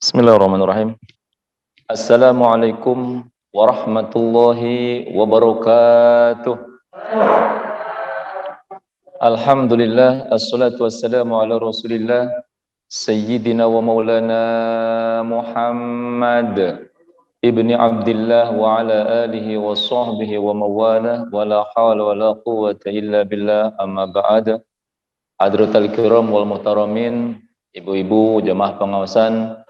Bismillahirrahmanirrahim. Assalamualaikum warahmatullahi wabarakatuh. Alhamdulillah, assalatu wassalamu ala rasulillah Sayyidina wa maulana Muhammad ibni Abdillah wa ala alihi wa sahbihi wa mawala wa la hawla wa la quwwata illa billah, amma ba'd. Hadratul kiram wal muhtaramin, ibu-ibu jamaah pengawasan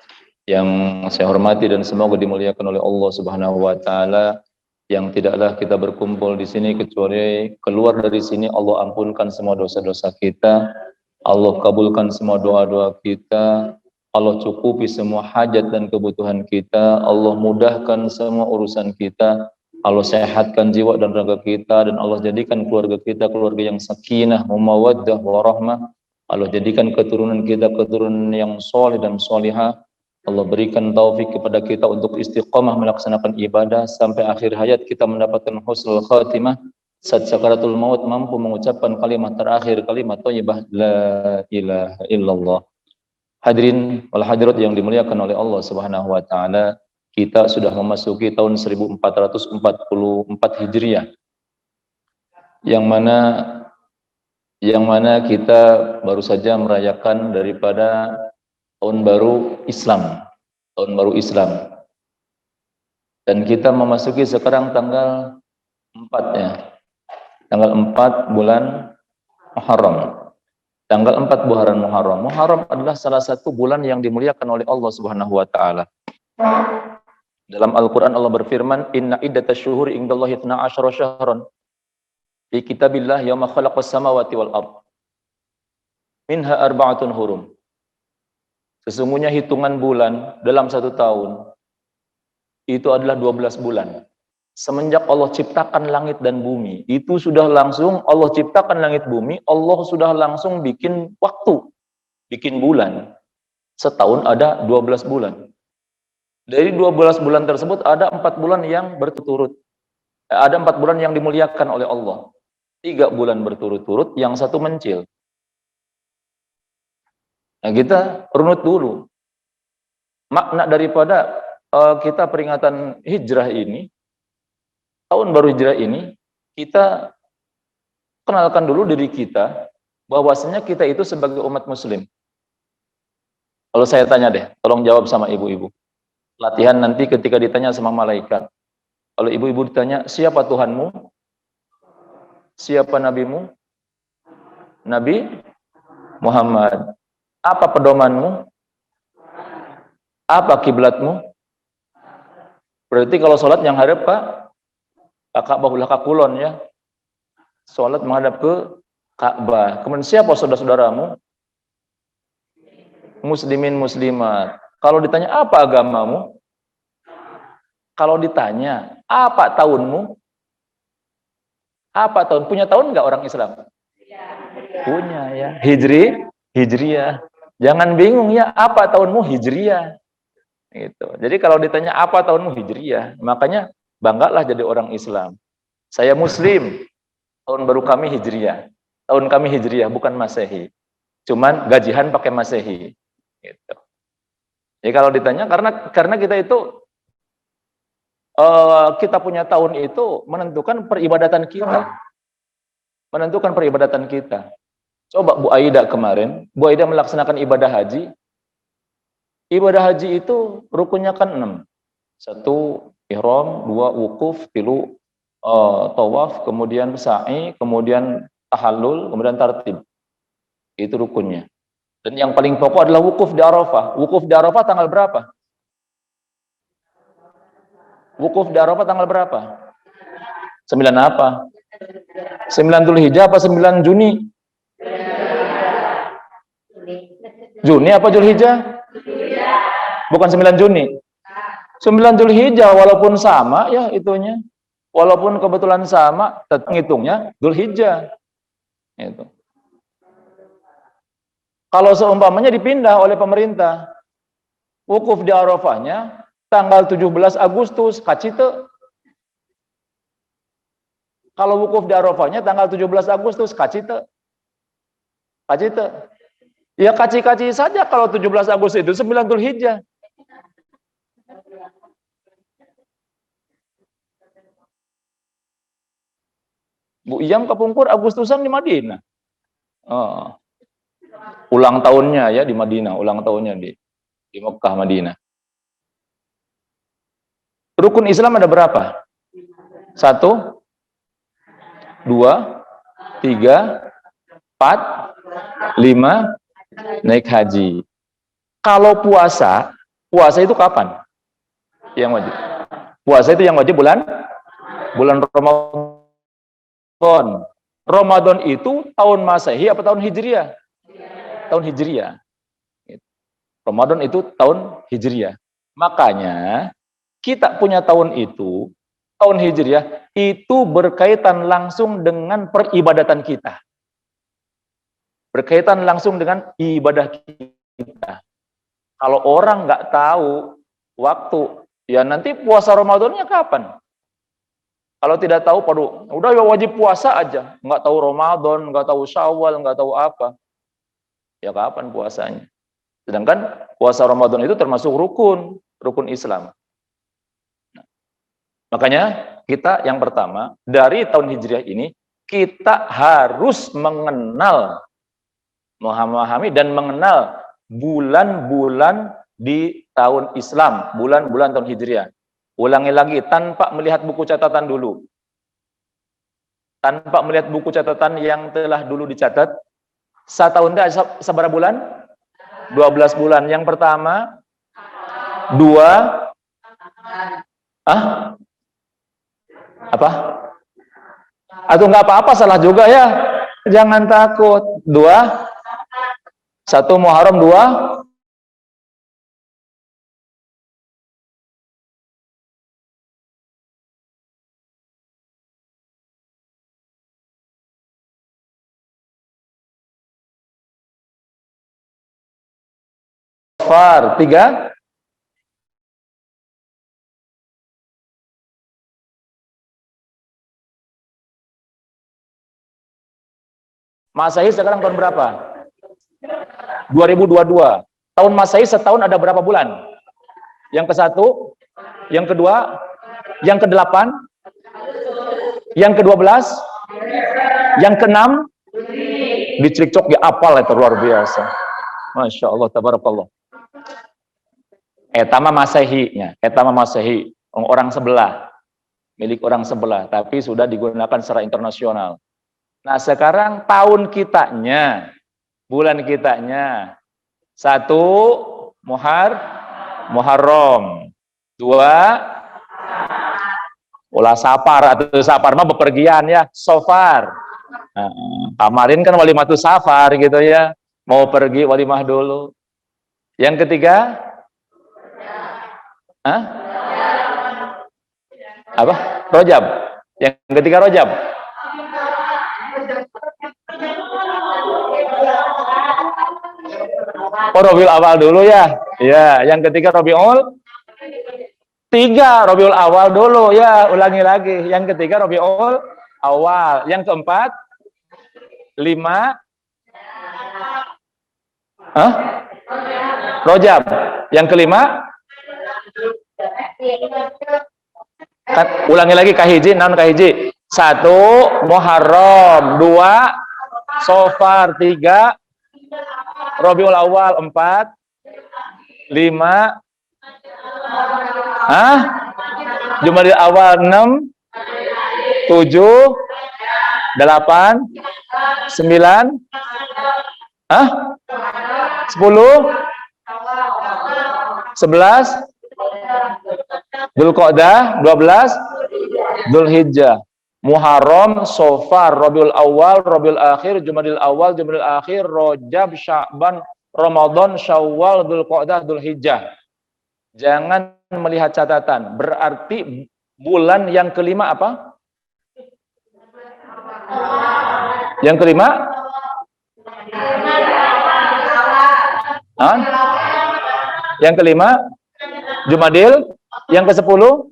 yang saya hormati dan semoga dimuliakan oleh Allah Subhanahu wa taala, yang tidaklah kita berkumpul di sini kecuali keluar dari sini Allah ampunkan semua dosa-dosa kita, Allah kabulkan semua doa-doa kita, Allah cukupi semua hajat dan kebutuhan kita, Allah mudahkan semua urusan kita, Allah sehatkan jiwa dan raga kita, dan Allah jadikan keluarga kita keluarga yang sakinah, mawaddah, warahmah. Allah jadikan keturunan kita keturunan yang soleh dan solihah. Allah berikan taufik kepada kita untuk istiqamah melaksanakan ibadah sampai akhir hayat kita mendapatkan husnul khatimah. Saat sakaratul maut mampu mengucapkan kalimat terakhir, kalimat thayyibah la ilaha illallah. Hadirin wal hadirat yang dimuliakan oleh Allah Subhanahu wa taala, kita sudah memasuki tahun 1444 Hijriah. Yang mana kita baru saja merayakan daripada tahun baru Islam, dan kita memasuki sekarang tanggal 4 tanggal 4 bulan Muharram. Tanggal 4 bulan Muharram. Muharram adalah salah satu bulan yang dimuliakan oleh Allah Subhanahu wa taala. Dalam Al-Qur'an Allah berfirman, "Inna iddatash syuhuri indallahi 12 syahran fi kitabillah yauma khalaqas samawati wal ard. Minha arba'atun hurum." Sesungguhnya hitungan bulan dalam satu tahun itu adalah 12 bulan. Semenjak Allah ciptakan langit dan bumi, itu sudah langsung Allah ciptakan langit bumi, Allah sudah langsung bikin waktu, bikin bulan. Setahun ada 12 bulan. Dari 12 bulan tersebut ada 4 bulan yang berturut-turut. Ada 4 bulan yang dimuliakan oleh Allah. 3 bulan berturut-turut, yang 1 mencil. Nah, kita runut dulu makna daripada kita peringatan hijrah ini, tahun baru hijrah ini, kita kenalkan dulu diri kita, bahwasanya kita itu sebagai umat muslim. Kalau saya tanya deh, tolong jawab sama ibu-ibu. Latihan nanti ketika ditanya sama malaikat. Kalau ibu-ibu ditanya, siapa Tuhanmu? Siapa nabimu? Nabi Muhammad. Apa pedomanmu? Apa kiblatmu? Berarti kalau sholat yang hadap Ka'bah kulon ya. Sholat menghadap ke Ka'bah. Kemudian siapa saudara-saudaramu? Muslimin muslimat. Kalau ditanya apa agamamu? Kalau ditanya apa tahunmu? Apa tahun? Punya tahun nggak orang Islam? Punya ya. Hijriyah. Jangan bingung ya, apa tahunmu Hijriyah. Gitu. Jadi kalau ditanya apa tahunmu Hijriyah, makanya banggalah jadi orang Islam. Saya Muslim, tahun baru kami Hijriyah. Tahun kami Hijriyah, bukan Masehi. Cuman gajian pakai Masehi. Gitu. Jadi kalau ditanya, karena kita itu kita punya tahun itu menentukan peribadatan kita. Menentukan peribadatan kita. Coba Bu Aida kemarin, Bu Aida melaksanakan ibadah haji. Ibadah haji itu rukunnya kan 6. 1 ihram, 2 wukuf, 3 tawaf, kemudian sa'i, kemudian tahallul, kemudian tartib. Itu rukunnya. Dan yang paling pokok adalah wukuf di Arafah. Wukuf di Arafah tanggal berapa? Wukuf di Arafah tanggal berapa? 9 apa? 9 Dzulhijjah apa 9 Juni? Juni apa Dzulhijjah? Bukan 9 Juni. 9 Dzulhijjah, walaupun sama ya itunya. Walaupun kebetulan sama, tetap ngitungnya Dzulhijjah. Itu. Kalau seumpamanya dipindah oleh pemerintah, wukuf di Arafahnya tanggal 17 Agustus, kacite. Kalau wukuf di Arafahnya tanggal 17 Agustus, kacite. Kacite. Ya kaci-kaci saja kalau 17 Agustus itu 9 Dzulhijjah. Bu Iyam kepungkur Agustusan di Madinah. Oh. Ulang tahunnya ya di Madinah, ulang tahunnya di Mekah, Madinah. Rukun Islam ada berapa? 1, 2, 3, 4, 5, naik haji. Kalau puasa itu kapan? Yang wajib. Puasa itu yang wajib bulan Ramadan. Ramadan itu tahun Masehi apa tahun Hijriah? Tahun Hijriah. Ramadan itu tahun Hijriah. Makanya kita punya tahun itu, tahun Hijriah, itu berkaitan langsung dengan peribadatan kita. Berkaitan langsung dengan ibadah kita. Kalau orang nggak tahu waktu, ya nanti puasa Ramadannya kapan? Kalau tidak tahu, udah ya wajib puasa aja. Nggak tahu Ramadan, nggak tahu Syawal, nggak tahu apa. Ya kapan puasanya? Sedangkan puasa Ramadan itu termasuk rukun Islam. Nah, makanya kita yang pertama, dari tahun Hijriah ini, kita harus memahami dan mengenal bulan-bulan di tahun Islam, bulan-bulan tahun Hijriah. Ulangi lagi, tanpa melihat buku catatan dulu. Tanpa melihat buku catatan yang telah dulu dicatat. Setahun itu seberapa bulan? 12 bulan. Yang pertama, 2, apa? Atau nggak apa-apa, salah juga ya. Jangan takut. 2, 1 Muharram, 2, Safar, 3, Masehi sekarang tahun berapa? 2022. Tahun Masehi setahun ada berapa bulan? Yang ke-1, yang ke-2, yang ke-8, yang ke-12, yang ke-6, dicekcok ya apal itu luar biasa. Masya Allah, tabarakallah. Etama Masehinya, etama Masehi, orang sebelah, milik orang sebelah, tapi sudah digunakan secara internasional. Nah sekarang tahun kitanya, bulan kitanya, 1 Muharram, 2 ulah Safar, atau Safar mah bepergian ya, Safar. Nah, kemarin kan walimah Safar gitu ya, mau pergi walimah dulu. Yang ketiga, apa? Rojab. Yang ketiga Rojab. Oh, Rabiul Awal dulu ya. Ya, yang ketiga Rabiul 3, Rabiul Awal dulu ya, ulangi lagi. Yang ketiga Rabiul Awal. Yang keempat 5 Rojab. Yang kelima kan, ulangi lagi kahiji, naon kahiji? 1 Muharram, 2 Safar, 3 Rabiul Awal, 4 5 Jumadil Awal, 6 7 8 9 10 11 Dzulqa'dah, 12 Dzulhijjah. Muharram, Safar, Rabiul Awal, Rabiul Akhir, Jumadil Awal, Jumadil Akhir, Rajab, Sya'ban, Ramadan, Syawal, Dzulqa'dah, Dzulhijjah. Jangan melihat catatan. Berarti bulan yang kelima apa? Yang kelima? Yang kelima? Jumadil. Yang ke-10?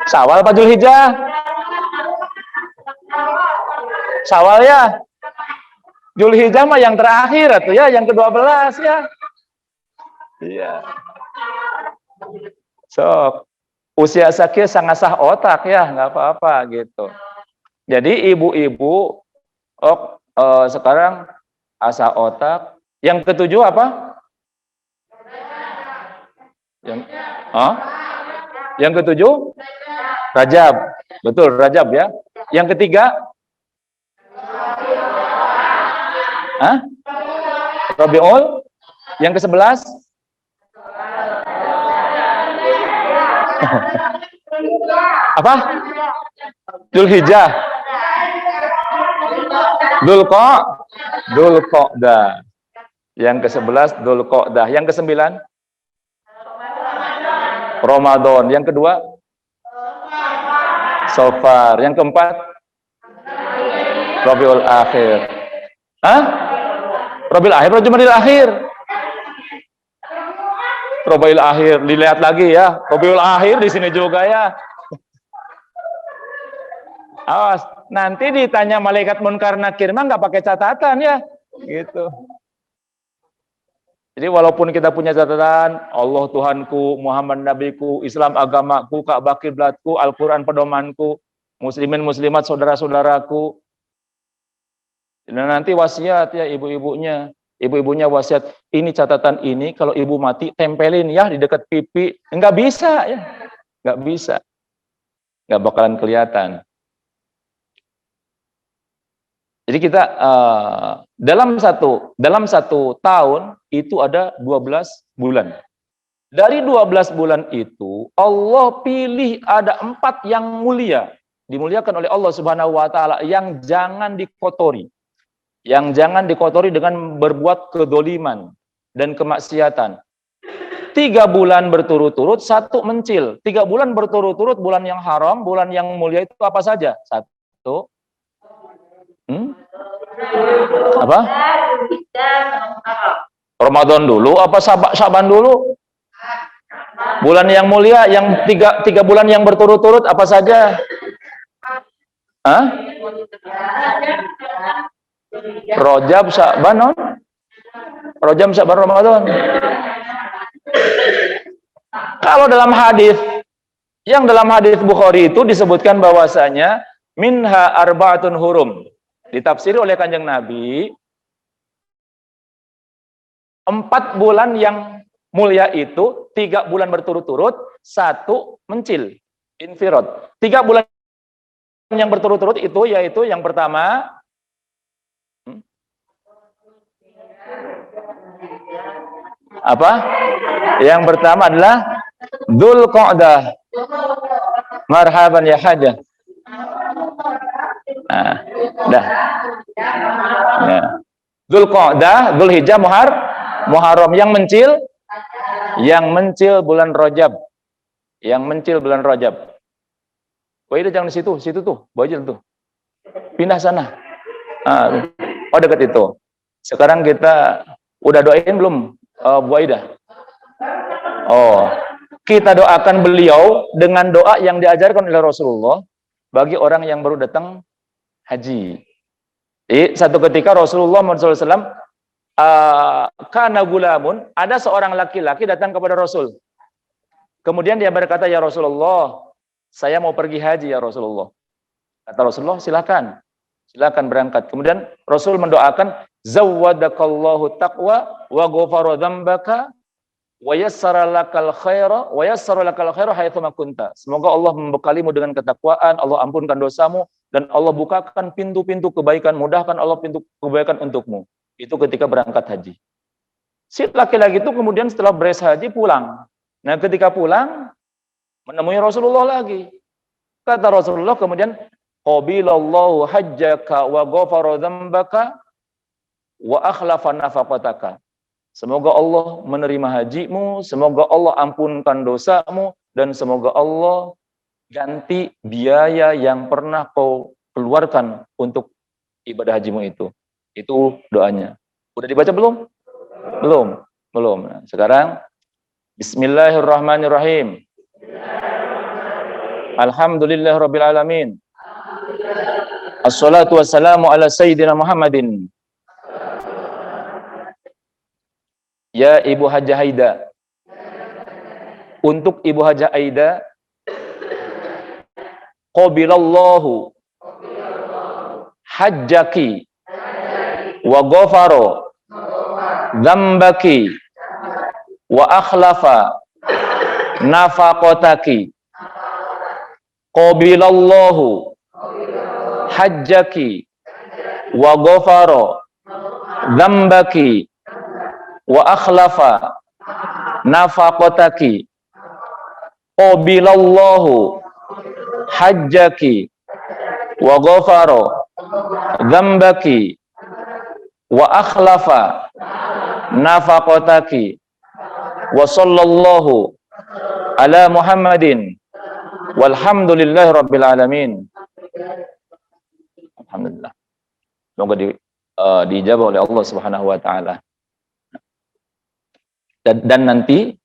Syawal apa Dzulhijjah? Syawal ya. Dzulhijjah mah yang terakhir atau ya, yang ke-12 ya. Iya. So, usia sakit sangat sah otak ya, nggak apa-apa gitu. Jadi ibu-ibu, sekarang asah otak. Yang ketujuh apa? Yang ketujuh? Rajab. Betul, Rajab ya. Yang ketiga? Rabiul. Yang ke-11? Apa? Dzulhijjah. Dzulqa'dah. Yang ke-11 Dzulqa'dah. Yang ke-9? Ramadan. Yang kedua? Safar. Yang keempat? Rabiul Akhir. Rabiul Akhir atau Jumadil Akhir? Rabiul Akhir. Dilihat lagi ya. Rabiul Akhir di sini juga ya. Awas, nanti ditanya malaikat munkar nakir mah nggak pakai catatan ya, gitu. Jadi walaupun kita punya catatan, Allah Tuhanku, Muhammad Nabiku, Islam agamaku, Ka'bah kiblatku, Al-Quran pedomanku, muslimin muslimat saudara-saudaraku. Dan nanti wasiat ya ibu-ibunya wasiat, ini catatan ini kalau ibu mati tempelin ya di dekat pipi, nggak bisa ya, nggak bisa, nggak bakalan kelihatan. Jadi kita dalam satu tahun itu ada 12 bulan. Dari 12 bulan itu Allah pilih ada 4 yang mulia, dimuliakan oleh Allah Subhanahu wa taala, yang jangan dikotori. Yang jangan dikotori dengan berbuat kedoliman dan kemaksiatan. 3 bulan berturut-turut, 1 mencil. 3 bulan berturut-turut bulan yang haram, bulan yang mulia itu apa saja? 1. Apa? Ramadan dulu apa Syaban dulu? Bulan yang mulia yang 3 bulan yang berturut-turut apa saja? Rajab, Syaban, Rajab, Syaban, Ramadan. Kalau dalam hadis Bukhari itu disebutkan bahwasanya minha arba'atun hurum. Ditafsiri oleh Kanjeng Nabi, 4 bulan yang mulia itu 3 bulan berturut-turut, 1 mencil, infirad. 3 bulan yang berturut-turut itu yaitu yang pertama apa? Yang pertama adalah Dzulqa'dah. Marhaban ya hajah. Dah. Ya. Dzulqa'dah, Dzulhijjah, Muharram. Yang mencil bulan Rajab. Wah, jangan di situ tuh, Bojel tuh. Pindah sana. Oh, dekat itu. Sekarang kita udah doain belum Bu Aida? Oh, kita doakan beliau dengan doa yang diajarkan oleh Rasulullah bagi orang yang baru datang haji. Jadi, satu ketika Rasulullah SAW kana gulamun, ada seorang laki-laki datang kepada Rasul. Kemudian dia berkata, "Ya Rasulullah, saya mau pergi haji ya Rasulullah." Kata Rasulullah, silakan berangkat. Kemudian Rasul mendoakan, "Zawwadakallahu taqwa wa ghafara dzambaka wa yassara lakal khaira haitsu ma kunta." Semoga Allah membekalimu dengan ketakwaan, Allah ampunkan dosamu, dan Allah bukakan pintu-pintu kebaikan, mudahkan Allah pintu kebaikan untukmu. Itu ketika berangkat haji. Si laki-laki itu kemudian setelah beres haji pulang. Nah, ketika pulang menemui Rasulullah lagi. Kata Rasulullah kemudian, qabilallahu hajjaka wa ghafara dzambaka wa akhlafa nafaqataka. Semoga Allah menerima hajimu, semoga Allah ampunkan dosamu, dan semoga Allah ganti biaya yang pernah kau keluarkan untuk ibadah hajimu itu. Itu doanya. Udah dibaca belum? Belum. Nah, sekarang Bismillahirrahmanirrahim. Alhamdulillahirabbil alamin. Assalatu wassalamu ala sayyidina Muhammadin. Ya Ibu Hajah Haida, untuk Ibu Haja Aida, qabilallahu hajjaki wa ghafaro dzambaki wa akhlafa nafaqataki. Qabilallahu hajjaki wa ghafaro dzambaki wa akhlafa nafaqataki. Qabilallahu hajjaki wa ghafaro dzambaki wa akhlafa nafaqataki. Wa sallallahu ala Muhammadin walhamdulillahi rabbil alamin. Alhamdulillah. Semoga diijabah oleh Allah Subhanahu wa taala. Dan nanti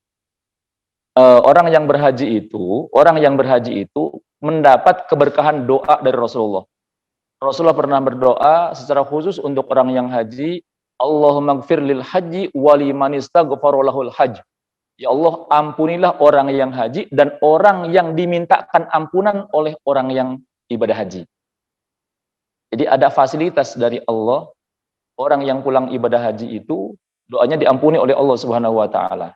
orang yang berhaji itu mendapat keberkahan doa dari Rasulullah. Rasulullah pernah berdoa secara khusus untuk orang yang haji, Allahumma gfir lil haji waliman istaghfara lahul hajj. Ya Allah, ampunilah orang yang haji dan orang yang dimintakan ampunan oleh orang yang ibadah haji. Jadi ada fasilitas dari Allah, orang yang pulang ibadah haji itu doanya diampuni oleh Allah Subhanahu wa taala.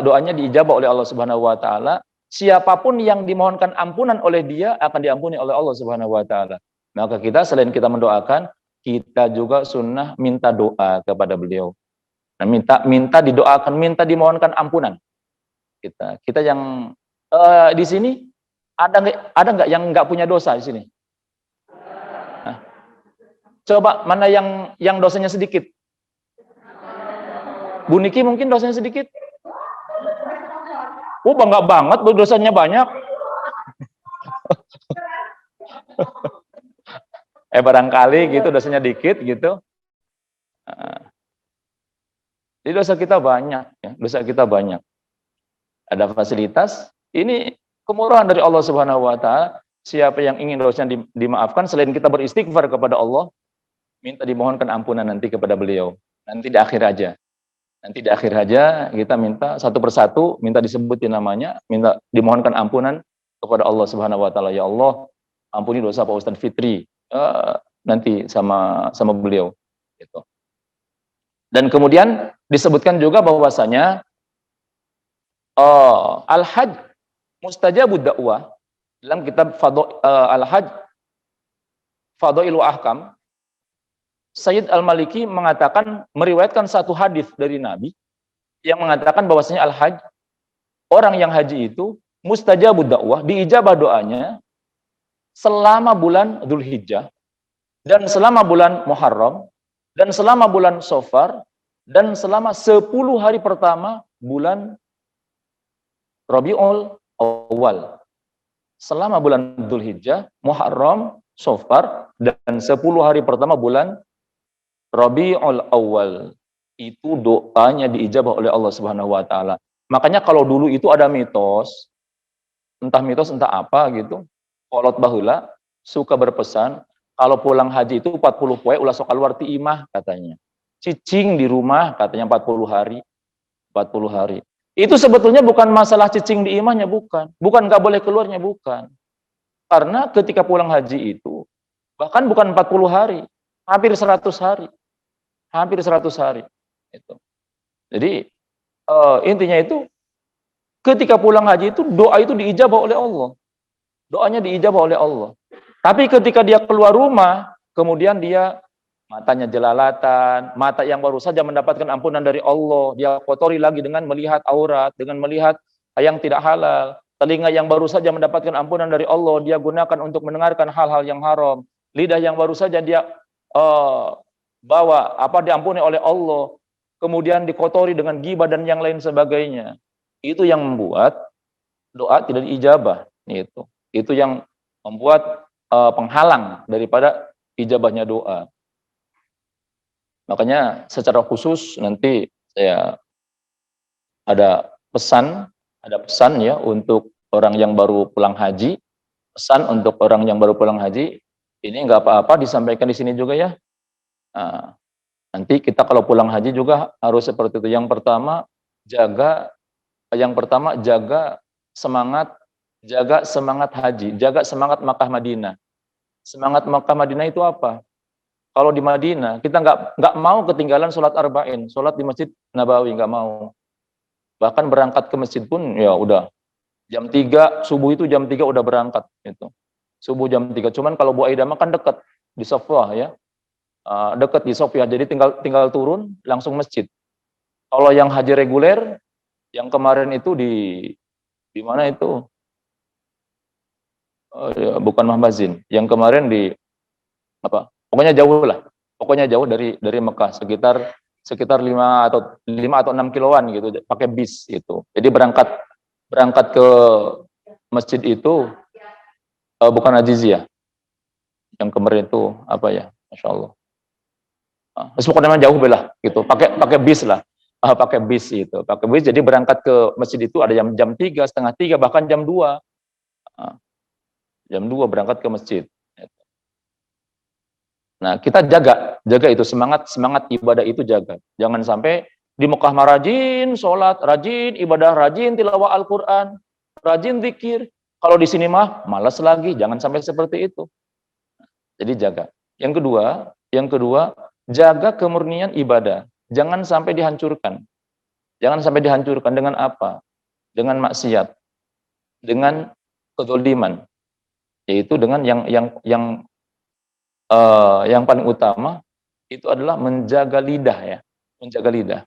Doanya diijabah oleh Allah Subhanahu wa taala. Siapapun yang dimohonkan ampunan oleh dia akan diampuni oleh Allah Subhanahu wa taala. Maka kita selain kita mendoakan, kita juga sunnah minta doa kepada beliau. Nah, minta didoakan, minta dimohonkan ampunan. Kita yang di sini ada nggak yang nggak punya dosa di sini? Nah, coba mana yang dosanya sedikit? Bu Niki mungkin dosanya sedikit. Oh, bangga banget dosanya banyak. Barangkali gitu dosanya dikit gitu. Jadi dosa kita banyak, ya. Dosa kita banyak. Ada fasilitas. Ini kemurahan dari Allah Subhanahu wa taala. Siapa yang ingin dosanya dimaafkan, selain kita beristighfar kepada Allah, minta dimohonkan ampunan nanti kepada beliau. Nanti di akhir aja. Nanti di akhir aja kita minta satu persatu, minta disebutin namanya, minta dimohonkan ampunan kepada Allah Subhanahu wa taala. Ya Allah, ampuni dosa Pak Ustadz Fitri. Nanti sama beliau gitu. Dan kemudian disebutkan juga bahwasanya al-hajj mustajabud da'wah. Dalam kitab al-hajj Fadailu Ahkam, Sayyid Al-Maliki mengatakan, meriwayatkan satu hadis dari Nabi yang mengatakan bahwasanya al-hajj, orang yang haji itu mustajabud da'wah, diijabah doanya selama bulan Dzulhijjah dan selama bulan Muharram dan selama bulan Safar dan selama 10 hari pertama bulan Rabiul Awal. Selama bulan Dzulhijjah, Muharram, Safar dan 10 hari pertama bulan Rabiul Awal. Itu doanya diijabah oleh Allah Subhanahu wa taala. Makanya kalau dulu itu ada mitos entah apa gitu. Kolot baheula suka berpesan kalau pulang haji itu 40 poe ulah sok keluar ti imah katanya. Cicing di rumah katanya 40 hari. 40 hari. Itu sebetulnya bukan masalah cicing di imahnya, bukan. Bukan nggak boleh keluarnya, bukan. Karena ketika pulang haji itu bahkan bukan 40 hari, hampir 100 hari. Hampir 100 hari. Itu. Jadi intinya itu ketika pulang haji itu doa itu diijabah oleh Allah. Doanya diijabah oleh Allah. Tapi ketika dia keluar rumah, kemudian dia matanya jelalatan, mata yang baru saja mendapatkan ampunan dari Allah, dia kotori lagi dengan melihat aurat, dengan melihat yang tidak halal. Telinga yang baru saja mendapatkan ampunan dari Allah, dia gunakan untuk mendengarkan hal-hal yang haram. Lidah yang baru saja dia bawa diampuni oleh Allah, kemudian dikotori dengan ghibah dan yang lain sebagainya. Itu yang membuat doa tidak diijabah. Itu yang membuat penghalang daripada ijabahnya doa. Makanya secara khusus nanti saya ada pesan ya untuk orang yang baru pulang haji. Pesan untuk orang yang baru pulang haji, ini nggak apa-apa disampaikan di sini juga ya. Nah, nanti kita kalau pulang haji juga harus seperti itu. Yang pertama, jaga Yang pertama, jaga semangat haji, jaga semangat Makkah Madinah. Semangat Makkah Madinah itu apa? Kalau di Madinah, kita nggak mau ketinggalan sholat arba'in, sholat di Masjid Nabawi, nggak mau. Bahkan berangkat ke masjid pun, ya udah, jam 3, subuh itu jam 3 udah berangkat. Gitu. Subuh jam 3, cuman kalau Bu Aida kan dekat, di Sofwah ya, dekat di Sofwah, jadi tinggal turun, langsung masjid. Kalau yang haji reguler, yang kemarin itu di mana itu? Ya, bukan Mahbazin, yang kemarin di apa? Pokoknya jauh lah. Pokoknya jauh dari Mekah, sekitar 5 atau 6 kiloan gitu, pakai bis itu. Jadi berangkat ke masjid itu bukan Ajiziyah. Yang kemarin itu apa ya? Masya Allah. Pokoknya jauh belah gitu. Pakai bis lah. Pakai bis itu. Pakai bis, jadi berangkat ke masjid itu ada jam 3, setengah 3, bahkan jam 2. Jam 2 berangkat ke masjid. Nah, kita jaga itu semangat ibadah itu jaga. Jangan sampai di Mekah rajin sholat, rajin ibadah, rajin tilawah Al-Quran, rajin zikir. Kalau di sini mah malas lagi, jangan sampai seperti itu. Jadi jaga. Yang kedua, jaga kemurnian ibadah. Jangan sampai dihancurkan. Jangan sampai dihancurkan dengan apa? Dengan maksiat, dengan kezaliman, yaitu dengan yang paling utama itu adalah menjaga lidah ya, menjaga lidah.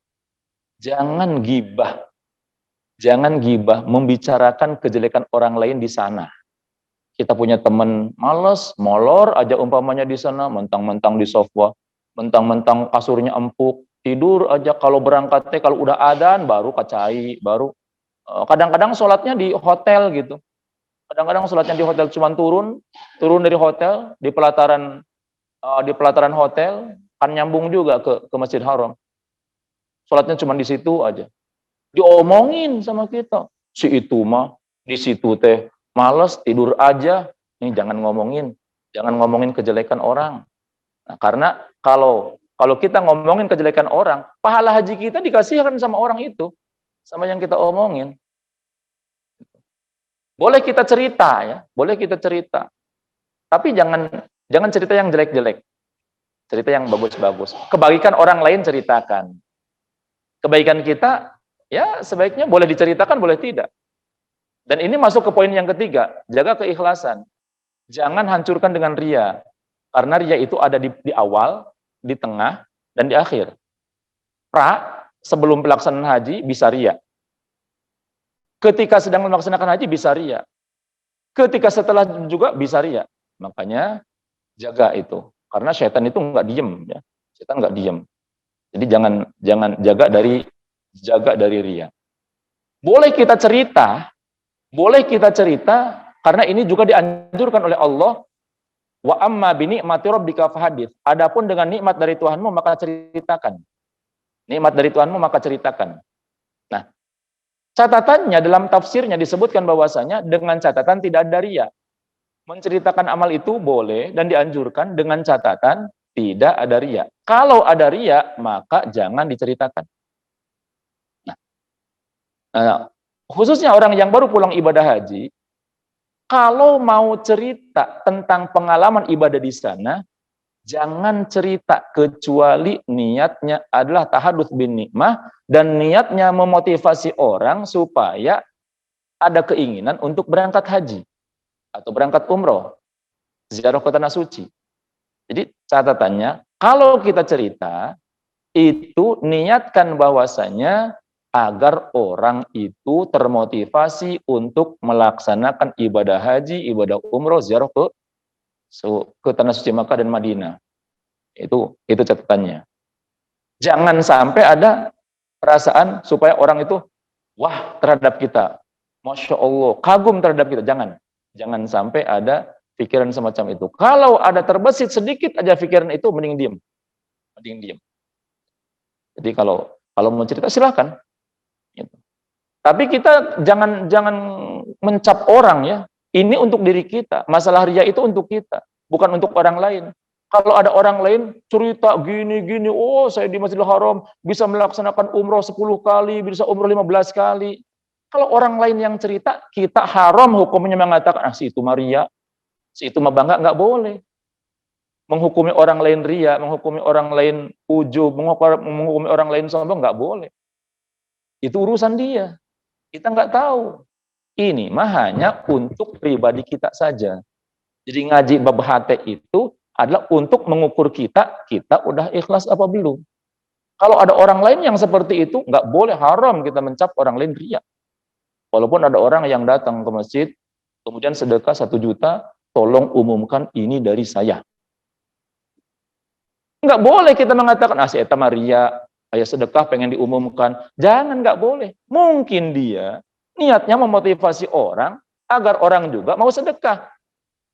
Jangan gibah membicarakan kejelekan orang lain di sana. Kita punya teman males, molor aja umpamanya di sana, mentang-mentang di sofa, mentang-mentang kasurnya empuk, tidur aja kalau berangkat kalau udah adzan baru kacai, baru kadang-kadang sholatnya di hotel gitu. Kadang-kadang sholatnya di hotel, cuman turun dari hotel di pelataran hotel, kan nyambung juga ke Masjid Haram. Sholatnya cuma di situ aja. Diomongin sama kita. Si itu mah, di situ teh, males, tidur aja. Ini jangan ngomongin kejelekan orang. Nah, karena kalau kita ngomongin kejelekan orang, pahala haji kita dikasihkan sama orang itu. Sama yang kita omongin. Boleh kita cerita ya, boleh kita cerita. Tapi jangan cerita yang jelek-jelek. Cerita yang bagus-bagus. Kebaikan orang lain ceritakan. Kebaikan kita, ya sebaiknya boleh diceritakan, boleh tidak. Dan ini masuk ke poin yang ketiga, jaga keikhlasan. Jangan hancurkan dengan ria. Karena ria itu ada di awal, di tengah, dan di akhir. Sebelum pelaksanaan haji bisa ria. Ketika sedang melaksanakan haji bisa ria. Ketika setelah juga bisa ria. Makanya jaga itu. Karena setan itu nggak diem ya. Setan nggak diem. Jadi jangan jaga dari ria. Boleh kita cerita karena ini juga dianjurkan oleh Allah. Wa amma bi ni'mati rabbika fahadits. Adapun dengan nikmat dari Tuhanmu maka ceritakan. Nikmat dari Tuhanmu maka ceritakan. Nah, catatannya dalam tafsirnya disebutkan bahwasanya dengan catatan tidak ada ria. Menceritakan amal itu boleh dan dianjurkan dengan catatan tidak ada ria. Kalau ada ria, maka jangan diceritakan. Nah, khususnya orang yang baru pulang ibadah haji, kalau mau cerita tentang pengalaman ibadah di sana, jangan cerita kecuali niatnya adalah tahadduts bin nikmah dan niatnya memotivasi orang supaya ada keinginan untuk berangkat haji atau berangkat umroh, ziarah ke tanah suci. Jadi catatannya, kalau kita cerita, itu niatkan bahwasanya agar orang itu termotivasi untuk melaksanakan ibadah haji, ibadah umroh, ziarah ke tanah suci Makkah dan Madinah. Itu catatannya. Jangan sampai ada perasaan supaya orang itu wah terhadap kita, Masya Allah, kagum terhadap kita. Jangan sampai ada pikiran semacam itu. Kalau ada terbesit sedikit aja pikiran itu, mending diem. Jadi kalau mau cerita silahkan. Gitu. Tapi kita jangan mencap orang ya. Ini untuk diri kita. Masalah ria itu untuk kita, bukan untuk orang lain. Kalau ada orang lain cerita gini, oh saya di Masjidil Haram bisa melaksanakan umroh 10 kali, bisa umroh 15 kali. Kalau orang lain yang cerita, kita haram hukumnya mengatakan, si itu Maria, si itu mah bangga, nggak boleh. Menghukumi orang lain ria, menghukumi orang lain ujub, menghukumi orang lain sombong, nggak boleh. Itu urusan dia. Kita nggak tahu. Ini mah hanya untuk pribadi kita saja. Jadi ngaji bab hati itu adalah untuk mengukur kita udah ikhlas apa belum. Kalau ada orang lain yang seperti itu, nggak boleh, haram kita mencap orang lain ria. Walaupun ada orang yang datang ke masjid, kemudian sedekah 1 juta, tolong umumkan ini dari saya. Nggak boleh kita mengatakan, si eta Maria, ayah sedekah pengen diumumkan. Jangan, nggak boleh. Mungkin dia niatnya memotivasi orang, agar orang juga mau sedekah.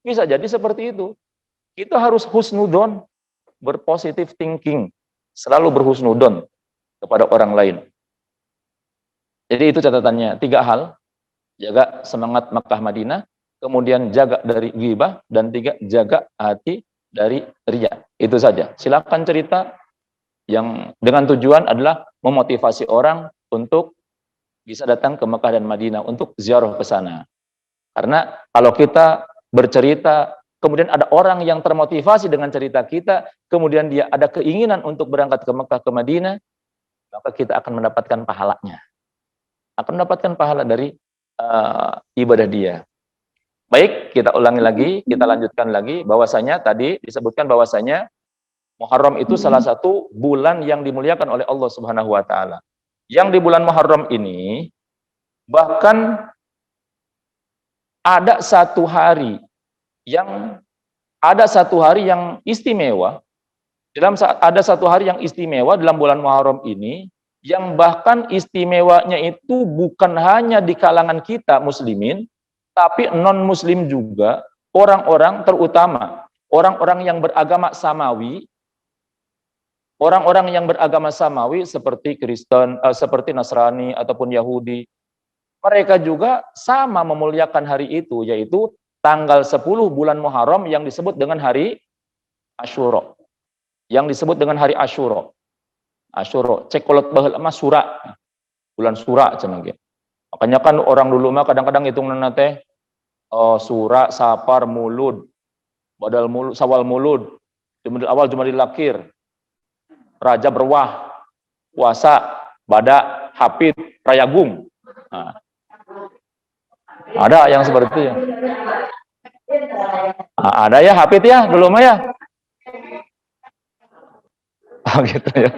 Bisa jadi seperti itu. Kita harus husnudon, berpositif thinking. Selalu berhusnudon kepada orang lain. Jadi itu catatannya, 3 hal. Jaga semangat Makkah Madinah, kemudian jaga dari ghibah, dan 3, jaga hati dari riya. Itu saja. Silakan cerita yang dengan tujuan adalah memotivasi orang untuk bisa datang ke Makkah dan Madinah, untuk ziarah ke sana. Karena kalau kita bercerita, kemudian ada orang yang termotivasi dengan cerita kita, kemudian dia ada keinginan untuk berangkat ke Makkah, ke Madinah, maka kita akan mendapatkan pahalanya. Akan mendapatkan pahala dari ibadah dia. Baik, kita ulangi lagi, kita lanjutkan lagi, bahwasanya tadi disebutkan bahwasanya Muharram itu salah satu bulan yang dimuliakan oleh Allah Subhanahu wa taala. Yang di bulan Muharram ini bahkan ada satu hari yang istimewa. Ada satu hari yang istimewa dalam bulan Muharram ini, yang bahkan istimewanya itu bukan hanya di kalangan kita muslimin, tapi non-muslim juga, orang-orang terutama, orang-orang yang beragama samawi, seperti Kristen, seperti Nasrani ataupun Yahudi, mereka juga sama memuliakan hari itu, yaitu tanggal 10 bulan Muharram yang disebut dengan hari Asyura. Asyura, cekolot bahel mah sura, bulan sura cenah ge. Makanya kan orang dulu mah kadang-kadang hitung teh sura, sapar, mulud, badal mulud, sawal mulud, jumadil awal, jumadil akhir, rajab, rewah, puasa, bada, hafid, rayagung. Nah, ada yang seperti itu ya. Ada ya hafid ya dulu mah ya. Gitu ya.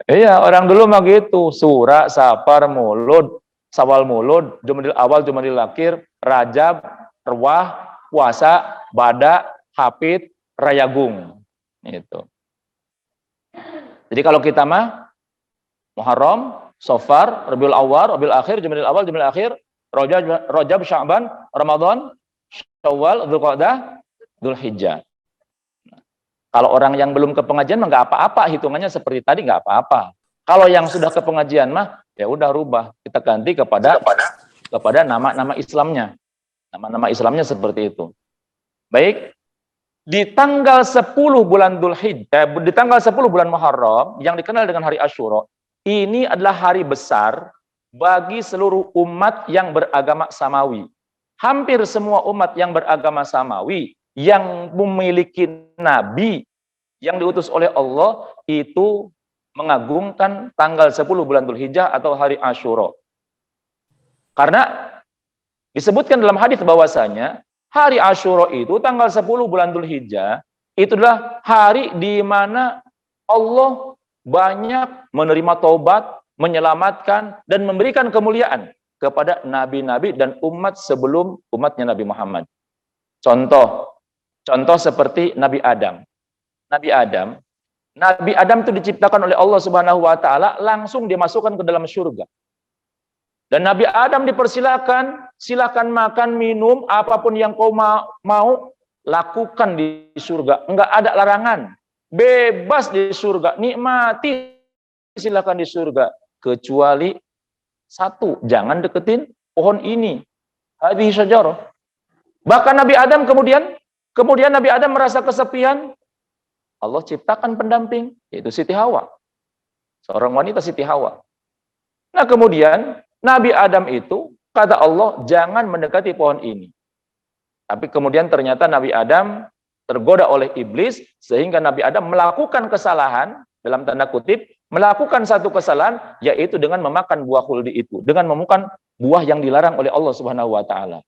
Iya, orang dulu mah gitu, sura, sapar, mulud, sawal mulud, jumadil awal, jumadil akhir, rajab, rewah, puasa, bada, hafid, rayagung. Gitu. Jadi kalau kita mah Muharram, Safar, Rabiul Awwal, Rabiul Akhir, Jumadil Awal, Jumadil Akhir, Rajab, Sya'ban, Ramadan, Syawal, Dzulqa'dah, Dzulhijjah. Kalau orang yang belum ke pengajian mah nggak apa-apa, hitungannya seperti tadi nggak apa-apa. Kalau yang sudah ke pengajian mah ya udah rubah, kita ganti kepada nama-nama Islamnya. Nama-nama Islamnya seperti itu. Baik, di tanggal 10 bulan Dzulhijjah, di tanggal 10 bulan Muharram yang dikenal dengan hari Asyura, ini adalah hari besar bagi seluruh umat yang beragama samawi. Hampir semua umat yang beragama samawi yang memiliki nabi yang diutus oleh Allah itu mengagungkan tanggal 10 bulan Dzulhijjah atau hari Asyura. Karena disebutkan dalam hadis bahwasanya hari Asyura itu tanggal 10 bulan Dzulhijjah itu adalah hari di mana Allah banyak menerima taubat, menyelamatkan dan memberikan kemuliaan kepada nabi-nabi dan umat sebelum umatnya Nabi Muhammad. Contoh seperti Nabi Adam. Nabi Adam itu diciptakan oleh Allah Subhanahu wa taala, langsung dimasukkan ke dalam surga. Dan Nabi Adam dipersilakan, silakan makan, minum, apapun yang kau mau, lakukan di surga. Enggak ada larangan. Bebas di surga, nikmati silakan di surga. Kecuali satu, jangan deketin pohon ini. Hadhihi syajarah. Bahkan Nabi Adam Kemudian Nabi Adam merasa kesepian, Allah ciptakan pendamping, yaitu Siti Hawa. Seorang wanita Siti Hawa. Nah kemudian, Nabi Adam itu, kata Allah, jangan mendekati pohon ini. Tapi kemudian ternyata Nabi Adam tergoda oleh iblis, sehingga Nabi Adam melakukan kesalahan, dalam tanda kutip, melakukan satu kesalahan, yaitu dengan memakan buah khuldi itu, dengan memakan buah yang dilarang oleh Allah Subhanahu wa Ta'ala.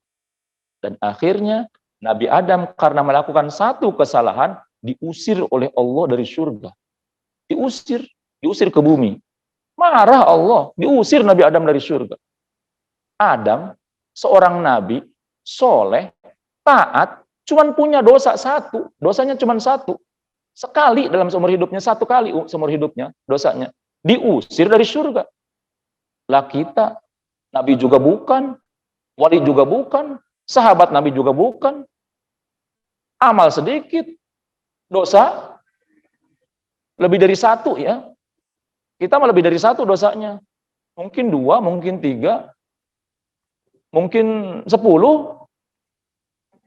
Dan akhirnya Nabi Adam karena melakukan satu kesalahan diusir oleh Allah dari surga. Diusir ke bumi. Marah Allah, diusir Nabi Adam dari surga. Adam, seorang nabi, soleh, taat, cuman punya dosa satu. Dosanya cuman satu. Sekali dalam seumur hidupnya, satu kali seumur hidupnya dosanya. Diusir dari surga. Lah kita, nabi juga bukan, wali juga bukan, sahabat Nabi juga bukan, amal sedikit, dosa lebih dari satu ya. Kita mah lebih dari satu dosanya. Mungkin 2, mungkin 3, mungkin 10,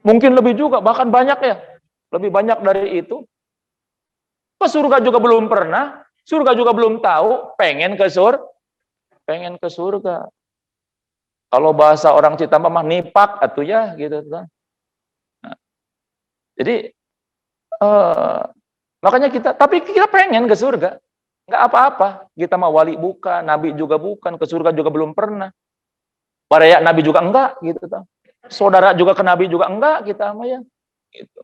mungkin lebih juga, bahkan banyak ya. Lebih banyak dari itu. Ke surga juga belum pernah, surga juga belum tahu, pengen ke surga. Kalau bahasa orang Citampa mah nipak atuh ya gitu. Nah, jadi makanya tapi kita pengen ke surga. Nggak apa-apa. Kita mah wali bukan, nabi juga bukan, ke surga juga belum pernah. Para nabi juga enggak gitu. Saudara juga ke nabi juga enggak kita mah ya. Gitu.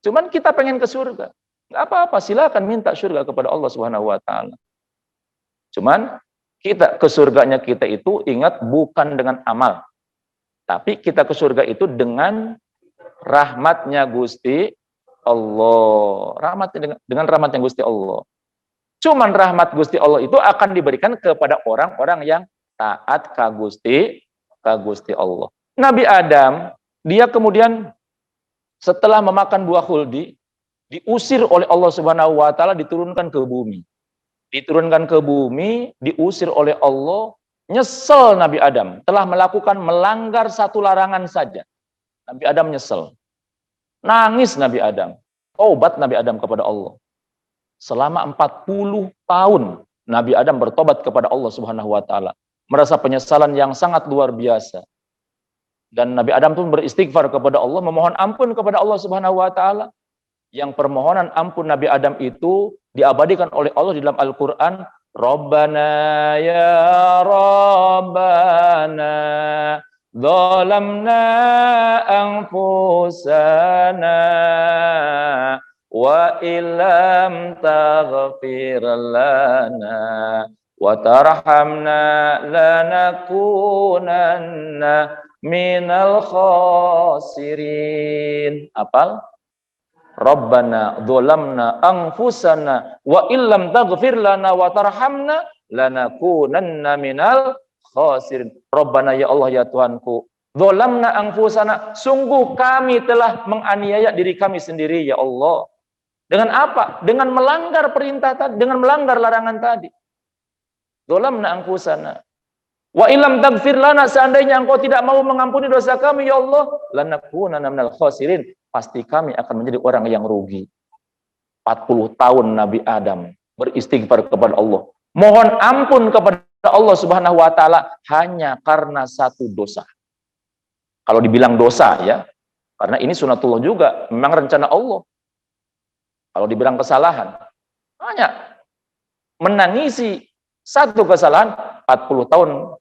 Cuman kita pengen ke surga. Nggak apa-apa, silakan minta surga kepada Allah Subhanahu wa Ta'ala. Cuman kita ke surganya kita itu ingat bukan dengan amal. Tapi kita ke surga itu dengan rahmatnya Gusti Allah. Dengan rahmatnya Gusti Allah. Cuman rahmat Gusti Allah itu akan diberikan kepada orang-orang yang taat ka Gusti Allah. Nabi Adam, dia kemudian setelah memakan buah khuldi, diusir oleh Allah Subhanahu wa Ta'ala, diturunkan ke bumi. Diusir oleh Allah, nyesel Nabi Adam, telah melanggar satu larangan saja. Nabi Adam nyesel. Nangis Nabi Adam. Taubat Nabi Adam kepada Allah. Selama 40 tahun, Nabi Adam bertobat kepada Allah Subhanahu wa Ta'ala. Merasa penyesalan yang sangat luar biasa. Dan Nabi Adam pun beristighfar kepada Allah, memohon ampun kepada Allah Subhanahu wa Ta'ala. Yang permohonan ampun Nabi Adam itu diabadikan oleh Allah di dalam Al-Quran. Rabbana ya Rabbana zalamna anfusana wa illam taghfir lana wa tarhamna lanakunanna minal khasirin. Apal? Rabbana dzalamna anfusana wa illam taghfir lana wa tarhamna lanakunanna minal khasirin. Rabbana ya Allah ya Tuhanku, dzalamna anfusana, sungguh kami telah menganiaya diri kami sendiri ya Allah. Dengan apa? Dengan melanggar perintah tadi, dengan melanggar larangan tadi. Dzalamna anfusana wa illam taghfir lana, seandainya engkau tidak mau mengampuni dosa kami ya Allah, lanakunanna minal khasirin, pasti kami akan menjadi orang yang rugi. 40 tahun Nabi Adam beristighfar kepada Allah, mohon ampun kepada Allah Subhanahu wa Ta'ala hanya karena satu dosa. Kalau dibilang dosa ya, karena ini sunatullah juga, memang rencana Allah. Kalau dibilang kesalahan, hanya menangisi satu kesalahan. 40 tahun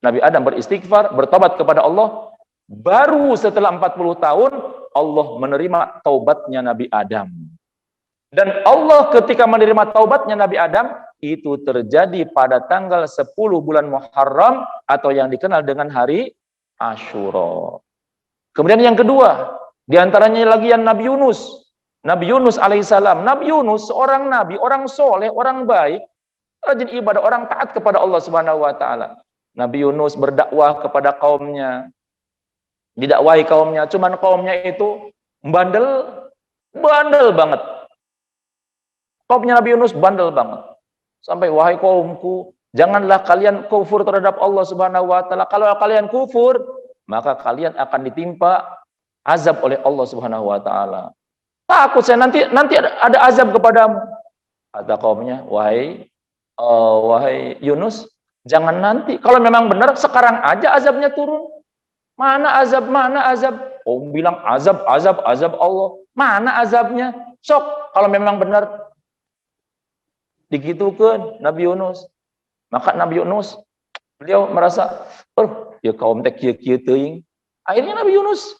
Nabi Adam beristighfar, bertobat kepada Allah. Baru setelah 40 tahun Allah menerima taubatnya Nabi Adam. Dan Allah ketika menerima taubatnya Nabi Adam itu terjadi pada tanggal 10 bulan Muharram atau yang dikenal dengan hari Asyura. Kemudian yang kedua, diantaranya lagi yang Nabi Yunus. Nabi Yunus alaihissalam. Nabi Yunus seorang nabi, orang soleh, orang baik, rajin ibadah, orang taat kepada Allah Subhanahu wa Ta'ala. Nabi Yunus berdakwah kepada kaumnya. Didakwahi kaumnya, cuman kaumnya itu bandel banget. Kaumnya Nabi Yunus bandel banget. Sampai, wahai kaumku, janganlah kalian kufur terhadap Allah Subhanahu wa Ta'ala. Kalau kalian kufur, maka kalian akan ditimpa azab oleh Allah Subhanahu wa Ta'ala. Takut saya nanti ada azab kepadamu. Kata kaumnya, wahai Yunus, Jangan nanti. Kalau memang benar, sekarang aja azabnya turun. Mana azab, mana azab? Oh, bilang azab, azab, azab Allah. Mana azabnya? Sok, kalau memang benar. Digitukan Nabi Yunus. Maka Nabi Yunus, beliau merasa, ya kaum tek kieu teuing. Akhirnya Nabi Yunus,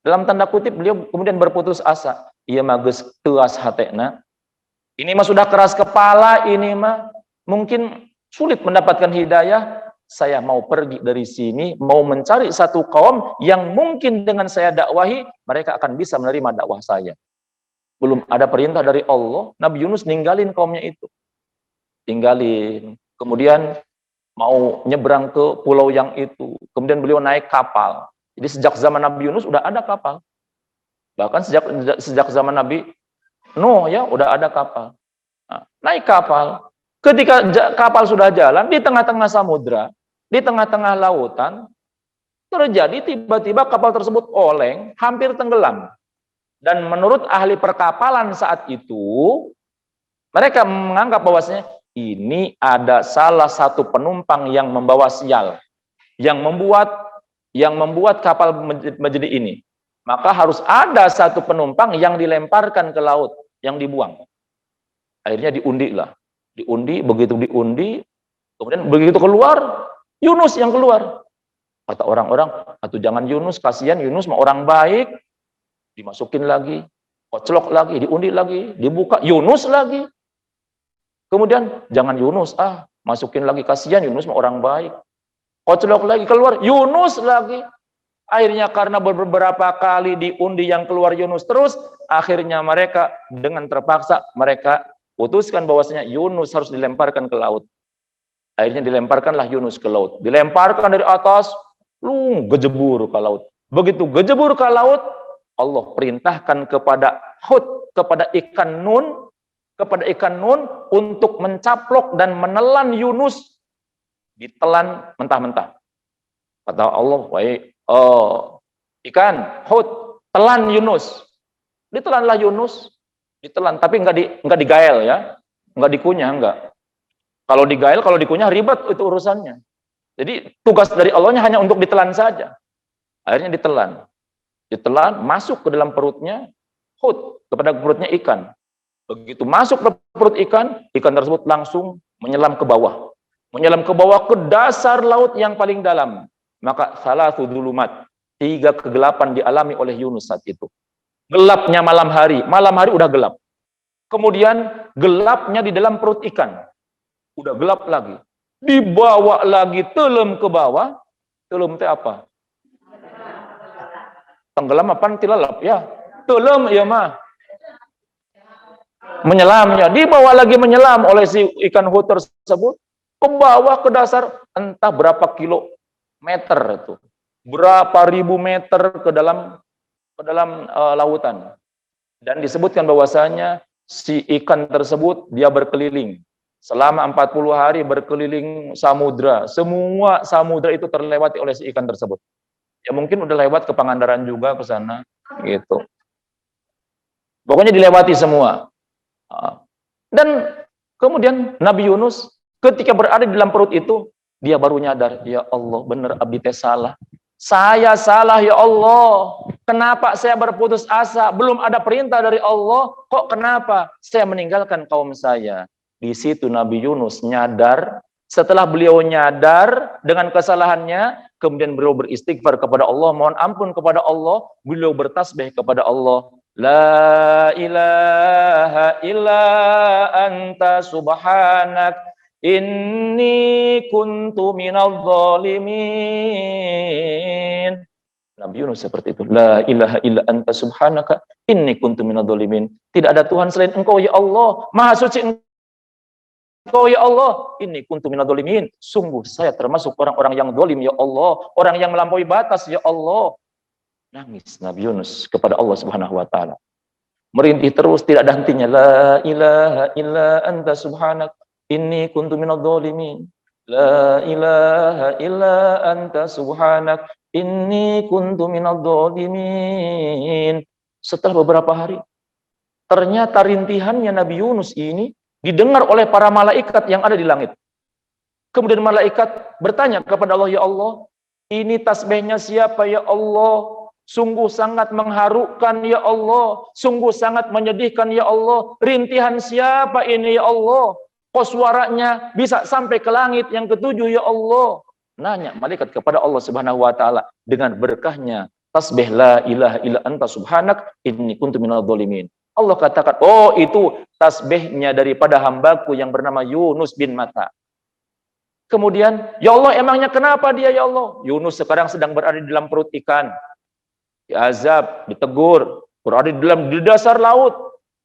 dalam tanda kutip, beliau kemudian berputus asa. Iya mah geus teuas hatena. Ini mah sudah keras kepala, ini mah mungkin sulit mendapatkan hidayah. Saya mau pergi dari sini, mau mencari satu kaum yang mungkin dengan saya dakwahi, mereka akan bisa menerima dakwah saya. Belum ada perintah dari Allah, Nabi Yunus ninggalin kaumnya itu. Tinggalin. Kemudian mau nyebrang ke pulau yang itu. Kemudian beliau naik kapal. Jadi sejak zaman Nabi Yunus udah ada kapal. Bahkan sejak zaman Nabi Nuh ya udah ada kapal. Nah, naik kapal. Ketika kapal sudah jalan di tengah-tengah samudra, di tengah-tengah lautan, terjadi tiba-tiba kapal tersebut oleng, hampir tenggelam. Dan menurut ahli perkapalan saat itu, mereka menganggap bahwasanya ini ada salah satu penumpang yang membawa sial, yang membuat kapal menjadi ini. Maka harus ada satu penumpang yang dilemparkan ke laut, yang dibuang. Akhirnya diundi, begitu diundi, kemudian begitu keluar, Yunus yang keluar. Kata orang-orang, atau jangan Yunus, kasihan Yunus mah orang baik. Dimasukin lagi, koclok lagi, diundi lagi, dibuka, Yunus lagi. Kemudian, jangan Yunus, masukin lagi, kasihan Yunus mah orang baik. Koclok lagi, keluar, Yunus lagi. Akhirnya karena beberapa kali diundi yang keluar Yunus terus, akhirnya mereka dengan terpaksa, mereka putuskan bahwasanya Yunus harus dilemparkan ke laut. Akhirnya dilemparkanlah Yunus ke laut. Dilemparkan dari atas, gejebur ke laut. Begitu gejebur ke laut, Allah perintahkan kepada Hud, kepada ikan Nun untuk mencaplok dan menelan Yunus. Ditelan mentah-mentah. Kata Allah, ikan Hud, telan Yunus. Ditelanlah Yunus, ditelan, tapi enggak digael ya, enggak dikunyah, enggak. Kalau digael, kalau dikunyah ribet itu urusannya. Jadi tugas dari Allahnya hanya untuk ditelan saja. Akhirnya ditelan, masuk ke dalam perutnya Hud, kepada perutnya ikan. Begitu masuk ke perut ikan tersebut langsung menyelam ke bawah. Menyelam ke bawah ke dasar laut yang paling dalam. Maka salatu dzulumat, 3 kegelapan dialami oleh Yunus saat itu. Gelapnya malam hari udah gelap. Kemudian gelapnya di dalam perut ikan. Udah gelap lagi. Dibawa lagi telem ke bawah. Telem teh apa? Tenggelam apa tilalap ya? Telem ya mah. Menyelamnya, dibawa lagi menyelam oleh si ikan Hud tersebut ke bawah ke dasar, entah berapa kilometer itu. Berapa ribu meter ke dalam lautan. Dan disebutkan bahwasanya si ikan tersebut dia berkeliling selama 40 hari berkeliling samudra. Semua samudra itu terlewati oleh si ikan tersebut. Ya mungkin udah lewat ke Pangandaran juga ke sana gitu. Pokoknya dilewati semua. Dan kemudian Nabi Yunus ketika berada di dalam perut itu dia baru nyadar, ya Allah benar abdi teh salah. Saya salah ya Allah. Kenapa saya berputus asa? Belum ada perintah dari Allah. Kok kenapa saya meninggalkan kaum saya? Di situ Nabi Yunus nyadar. Setelah beliau nyadar dengan kesalahannya, kemudian beliau beristighfar kepada Allah, mohon ampun kepada Allah, beliau bertasbih kepada Allah. La ilaha illa anta subhanak inni kuntu minadh dhalimin. Nabi Yunus seperti itu. La ilaha illa anta subhanaka inni kuntu minadh dhalimin. Tidak ada Tuhan selain Engkau ya Allah. Maha suci Engkau ya Allah. Inni kuntu minadh dhalimin. Sungguh saya termasuk orang-orang yang zalim ya Allah, orang yang melampaui batas ya Allah. Nangis Nabi Yunus kepada Allah Subhanahu wa taala. Merintih terus tidak ada hentinya. La ilaha illa anta subhanak inni kuntu minadh dhalimin. La ilaha illa anta subhanak inni kuntu minadh dhalimin. Setelah beberapa hari, ternyata rintihannya Nabi Yunus ini didengar oleh para malaikat yang ada di langit. Kemudian malaikat bertanya kepada Allah, ya Allah, ini tasbihnya siapa ya Allah? Sungguh sangat mengharukan ya Allah, sungguh sangat menyedihkan ya Allah. Rintihan siapa ini ya Allah? Kok suaranya bisa sampai ke langit yang ketujuh ya Allah? Nanya malaikat kepada Allah Subhanahu wa taala dengan berkahnya tasbih la ilaha illa anta subhanak inni kuntu minadh dhalimin. Allah katakan, oh itu tasbihnya daripada hambaku yang bernama Yunus bin Matta. Kemudian, ya Allah, emangnya kenapa dia ya Allah? Yunus sekarang sedang berada di dalam perut ikan. Diazab, ditegur, berada di dasar laut,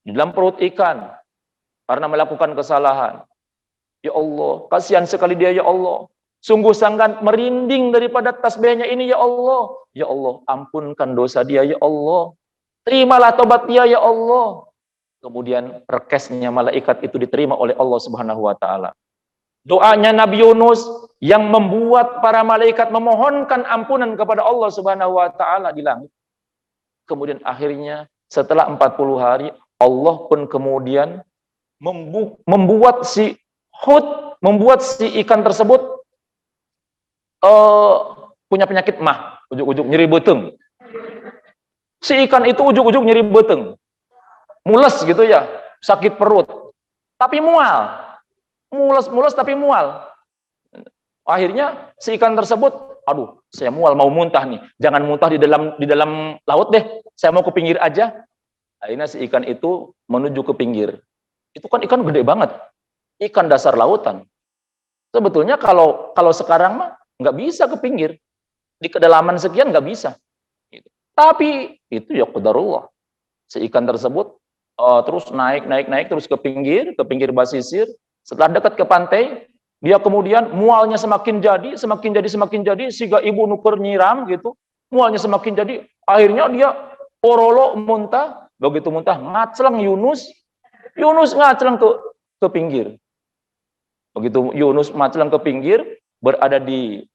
di dalam perut ikan karena melakukan kesalahan. Ya Allah, kasihan sekali dia ya Allah. Sungguh sangat merinding daripada tasbihnya ini ya Allah. Ya Allah, ampunkan dosa dia ya Allah. Terimalah tobat dia ya Allah. Kemudian rekesnya malaikat itu diterima oleh Allah Subhanahu wa taala. Doanya Nabi Yunus yang membuat para malaikat memohonkan ampunan kepada Allah Subhanahu wa taala di langit. Kemudian akhirnya setelah 40 hari Allah pun kemudian membuat si Hud, membuat si ikan tersebut punya penyakit mah, ujuk-ujuk nyeri beteng. Si ikan itu ujuk-ujuk nyeri beteng. Mules gitu ya, sakit perut. Tapi mual. Mules tapi mual. Akhirnya si ikan tersebut, aduh, saya mual mau muntah nih. Jangan muntah di dalam laut deh. Saya mau ke pinggir aja. Akhirnya si ikan itu menuju ke pinggir. Itu kan ikan gede banget. Ikan dasar lautan. Sebetulnya kalau sekarang mah nggak bisa ke pinggir. Di kedalaman sekian nggak bisa. Tapi itu ya qadarullah. Si ikan tersebut terus naik terus ke pinggir basisir. Setelah dekat ke pantai, dia kemudian mualnya semakin jadi, sehingga ibu nuker nyiram gitu. Mualnya semakin jadi, akhirnya dia porolo muntah, begitu muntah ngacleng Yunus ngacleng ke pinggir. Begitu Yunus ngacleng ke pinggir, berada di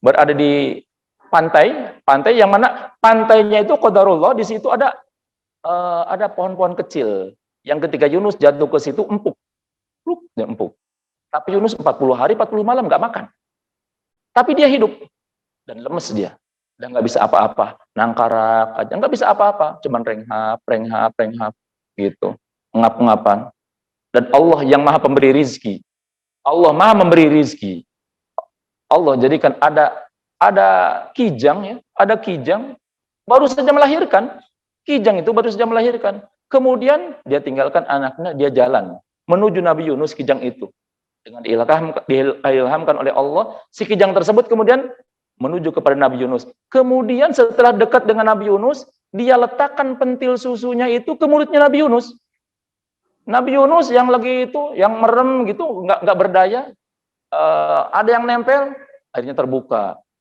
berada di pantai yang mana pantainya itu qadarullah, di situ ada pohon-pohon kecil. Yang ketika Yunus jatuh ke situ empuk. Tapi Yunus 40 hari 40 malam nggak makan. Tapi dia hidup dan lemes dia. Dan nggak bisa apa-apa. Nangkarak aja nggak bisa apa-apa, cuman renghap gitu. Ngap-ngapan. Dan Allah yang Maha pemberi rizki. Allah Maha memberi rizki. Allah jadikan ada kijang ya, ada kijang baru saja melahirkan. Kijang itu baru saja melahirkan. Kemudian dia tinggalkan anaknya, dia jalan menuju Nabi Yunus, kijang itu. Dengan diilhamkan oleh Allah, si kijang tersebut kemudian menuju kepada Nabi Yunus. Kemudian setelah dekat dengan Nabi Yunus, dia letakkan pentil susunya itu ke mulutnya Nabi Yunus. Nabi Yunus yang lagi itu, yang merem gitu, nggak berdaya, ada yang nempel, akhirnya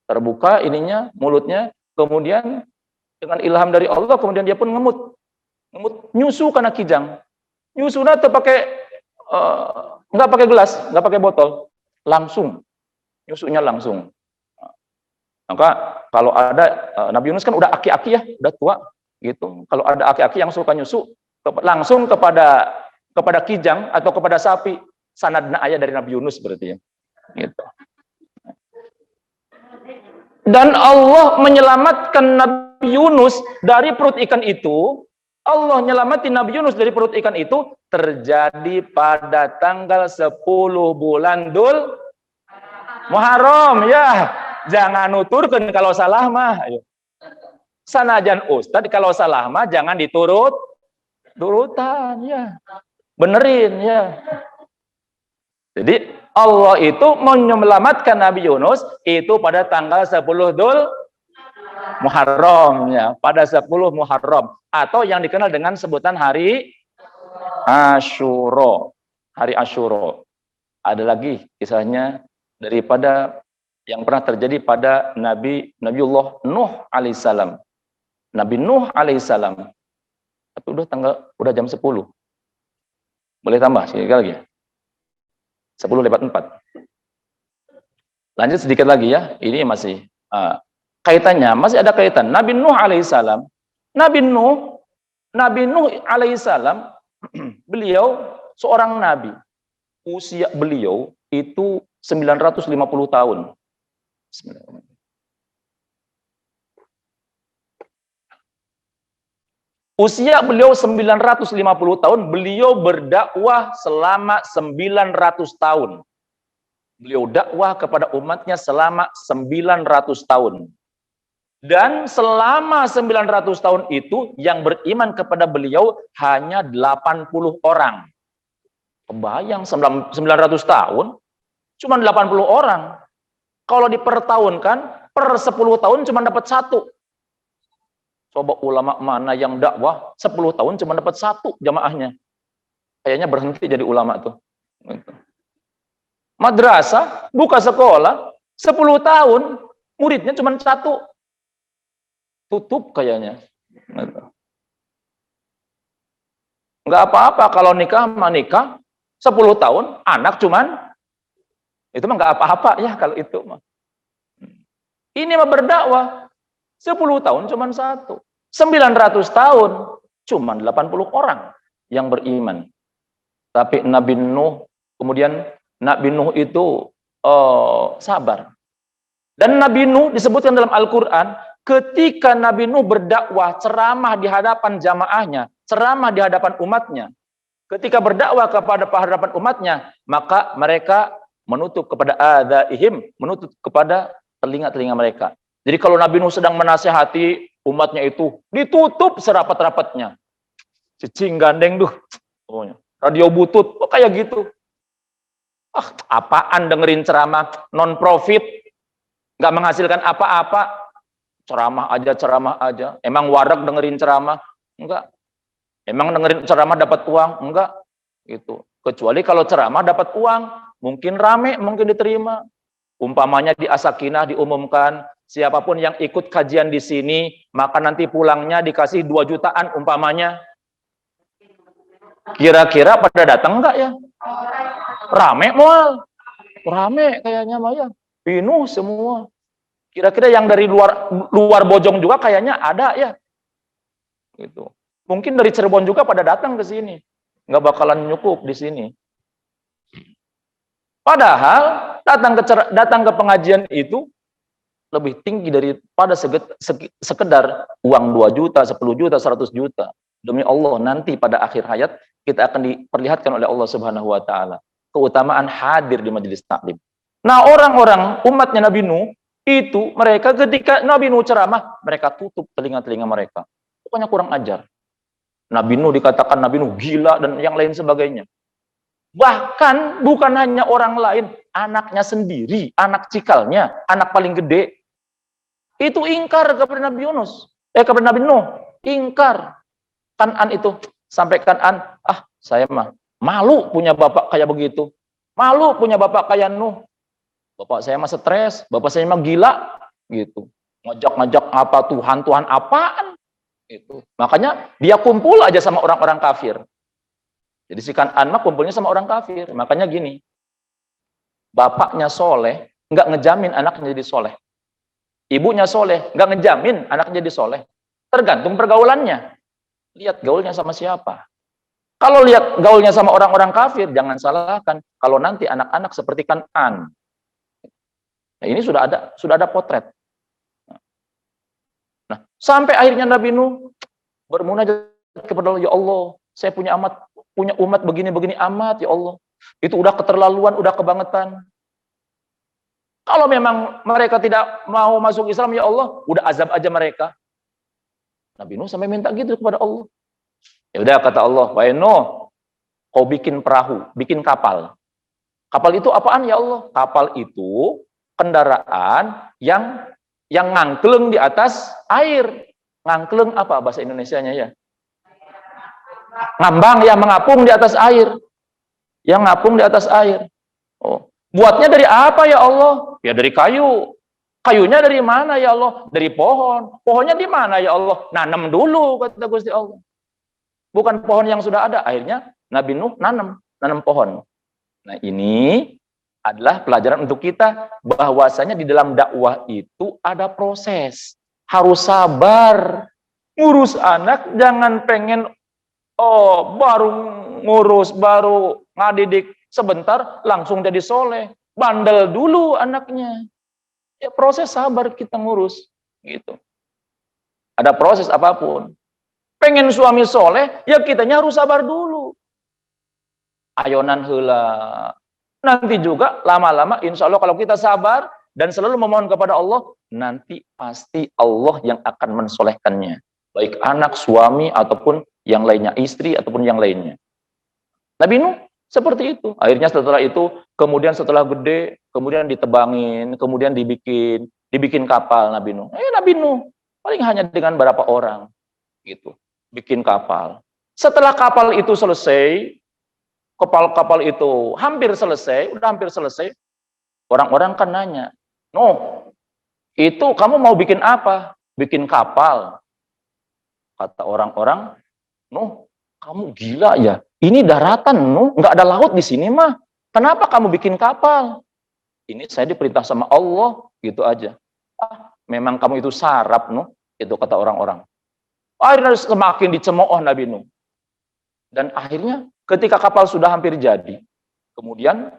terbuka ininya, mulutnya, kemudian dengan ilham dari Allah, kemudian dia pun ngemut nyusu karena kijang. Nyusunya nggak pakai gelas, nggak pakai botol, langsung nyusunya langsung. Maka kalau ada Nabi Yunus kan udah aki-aki ya, udah tua gitu. Kalau ada aki-aki yang suka nyusu langsung kepada kijang atau kepada sapi, sanadna ayat dari Nabi Yunus berarti ya. Gitu. Dan Allah menyelamatkan Nabi Yunus dari perut ikan itu. Allah nyelamatin Nabi Yunus dari perut ikan itu terjadi pada tanggal 10 bulan Dzul Muharram ya. Jangan nuturkan kalau salah mah. Ayo. Sanajan Ustad kalau salah mah jangan turutan ya. Benerin ya. Jadi Allah itu menyelamatkan Nabi Yunus itu pada tanggal 10 Dzul Muharram ya, pada 10 Muharram atau yang dikenal dengan sebutan hari Asyura. Hari Asyura. Ada lagi kisahnya daripada yang pernah terjadi pada Nabiullah Nuh alaihissalam. Nabi Nuh alaihissalam. Tapi udah jam 10. Boleh tambah sekali lagi. 10:04. Lanjut sedikit lagi ya. Ini masih kaitannya, masih ada kaitan. Nabi Nuh alaihissalam. Nabi Nuh alaihissalam, beliau seorang nabi. Usia beliau itu 950 tahun. Usia beliau 950 tahun, beliau berdakwah selama 900 tahun. Beliau dakwah kepada umatnya selama 900 tahun. Dan selama 900 tahun itu, yang beriman kepada beliau hanya 80 orang. Kebayang 900 tahun, cuma 80 orang. Kalau dipertahunkan, per 10 tahun cuma dapat satu. Coba ulama mana yang dakwah 10 tahun cuma dapat satu jamaahnya. Kayaknya berhenti jadi ulama tuh. Madrasah, buka sekolah, 10 tahun, muridnya cuma satu. Tutup kayaknya. Nggak apa-apa kalau nikah, 10 tahun, anak cuman, itu mah nggak apa-apa ya kalau itu mah. Ini mah berdakwah, 10 tahun cuman satu. 900 tahun, cuman 80 orang yang beriman. Tapi Nabi Nuh, kemudian Nabi Nuh itu sabar. Dan Nabi Nuh disebutkan dalam Al-Quran, ketika Nabi Nuh berdakwah, ceramah di hadapan jamaahnya, ceramah di hadapan umatnya, ketika berdakwah kepada hadapan umatnya, maka mereka menutup kepada adaihim, menutup kepada telinga-telinga mereka. Jadi kalau Nabi Nuh sedang menasihati umatnya itu, ditutup serapat-rapatnya. Cicing gandeng tuh, radio butut, kok kayak gitu. Apaan dengerin ceramah non-profit, nggak menghasilkan apa-apa. Ceramah aja. Emang warak dengerin ceramah? Enggak. Emang dengerin ceramah dapat uang? Enggak. Gitu. Kecuali kalau ceramah dapat uang, mungkin rame, mungkin diterima. Umpamanya di As-Sakinah diumumkan, siapapun yang ikut kajian di sini, maka nanti pulangnya dikasih 2 jutaan umpamanya. Kira-kira pada datang enggak ya? Rame mual. Rame kayaknya Maya. Penuh semua. Kira-kira yang dari luar Bojong juga kayaknya ada ya. Gitu. Mungkin dari Cirebon juga pada datang ke sini. Nggak bakalan nyukup di sini. Padahal datang ke pengajian itu lebih tinggi daripada sekedar uang 2 juta, 10 juta, 100 juta. Demi Allah, nanti pada akhir hayat kita akan diperlihatkan oleh Allah Subhanahu wa taala keutamaan hadir di majelis taklim. Nah, orang-orang umatnya Nabi Nuh itu, mereka ketika Nabi Nuh ceramah, mereka tutup telinga-telinga mereka. Pokoknya kurang ajar. Nabi Nuh dikatakan Nabi Nuh gila dan yang lain sebagainya. Bahkan bukan hanya orang lain, anaknya sendiri, anak cikalnya, anak paling gede, itu ingkar kepada Nabi Yunus, kepada Nabi Nuh, ingkar. Kan'an itu, sampai Kan'an, saya mah malu punya bapak kayak begitu, malu punya bapak kayak Nuh. Bapak saya mah stres, bapak saya mah gila, gitu. Ngajak-ngajak apa Tuhan apaan, gitu. Makanya dia kumpul aja sama orang-orang kafir. Jadi si Kan'an mah kumpulnya sama orang kafir. Makanya gini, bapaknya soleh, nggak ngejamin anaknya jadi soleh. Ibunya soleh, nggak ngejamin anaknya jadi soleh. Tergantung pergaulannya. Lihat gaulnya sama siapa. Kalau lihat gaulnya sama orang-orang kafir, jangan salahkan. Kalau nanti anak-anak seperti Kan'an. Nah, ini sudah ada potret. Nah, sampai akhirnya Nabi Nuh bermunajat kepada Allah, ya Allah, saya punya umat begini-begini amat, ya Allah. Itu udah keterlaluan, udah kebangetan. Kalau memang mereka tidak mau masuk Islam, ya Allah, udah azab aja mereka. Nabi Nuh sampai minta gitu kepada Allah. Ya udah, kata Allah, wahai Nuh, kau bikin perahu, bikin kapal. Kapal itu apaan ya Allah? Kapal itu kendaraan yang ngangkleng di atas air. Ngangkleng apa bahasa Indonesianya ya? Ngambang, ya, mengapung di atas air. Yang ngapung di atas air. Oh, buatnya dari apa ya Allah? Ya dari kayu. Kayunya dari mana ya Allah? Dari pohon. Pohonnya di mana ya Allah? Nanam dulu, kata Gusti Allah. Bukan pohon yang sudah ada. Akhirnya Nabi Nuh nanam pohon. Nah, ini adalah pelajaran untuk kita bahwasanya di dalam dakwah itu ada proses. Harus sabar. Ngurus anak jangan pengen baru ngurus, baru ngadidik sebentar langsung jadi soleh. Bandel dulu anaknya. Ya proses sabar kita ngurus. Gitu. Ada proses apapun. Pengen suami soleh, ya kitanya harus sabar dulu. Ayonan heula. Nanti juga lama-lama insya Allah kalau kita sabar dan selalu memohon kepada Allah, nanti pasti Allah yang akan mensolehkannya. Baik anak, suami, ataupun yang lainnya, istri, ataupun yang lainnya. Nabi Nuh seperti itu. Akhirnya setelah itu, kemudian setelah gede, kemudian ditebangin, kemudian dibikin kapal Nabi Nuh. Nabi Nuh, paling hanya dengan berapa orang. Gitu. Bikin kapal. Setelah kapal itu selesai, kapal itu hampir selesai, udah hampir selesai, orang-orang kan nanya, Nuh, itu kamu mau bikin apa? Bikin kapal. Kata orang-orang, Nuh, kamu gila ya? Ini daratan, Nuh, nggak ada laut di sini mah. Kenapa kamu bikin kapal? Ini saya diperintah sama Allah, gitu aja. Memang kamu itu sarap, Nuh, itu kata orang-orang. Akhirnya semakin dicemooh Nabi Nuh. Dan akhirnya ketika kapal sudah hampir jadi, kemudian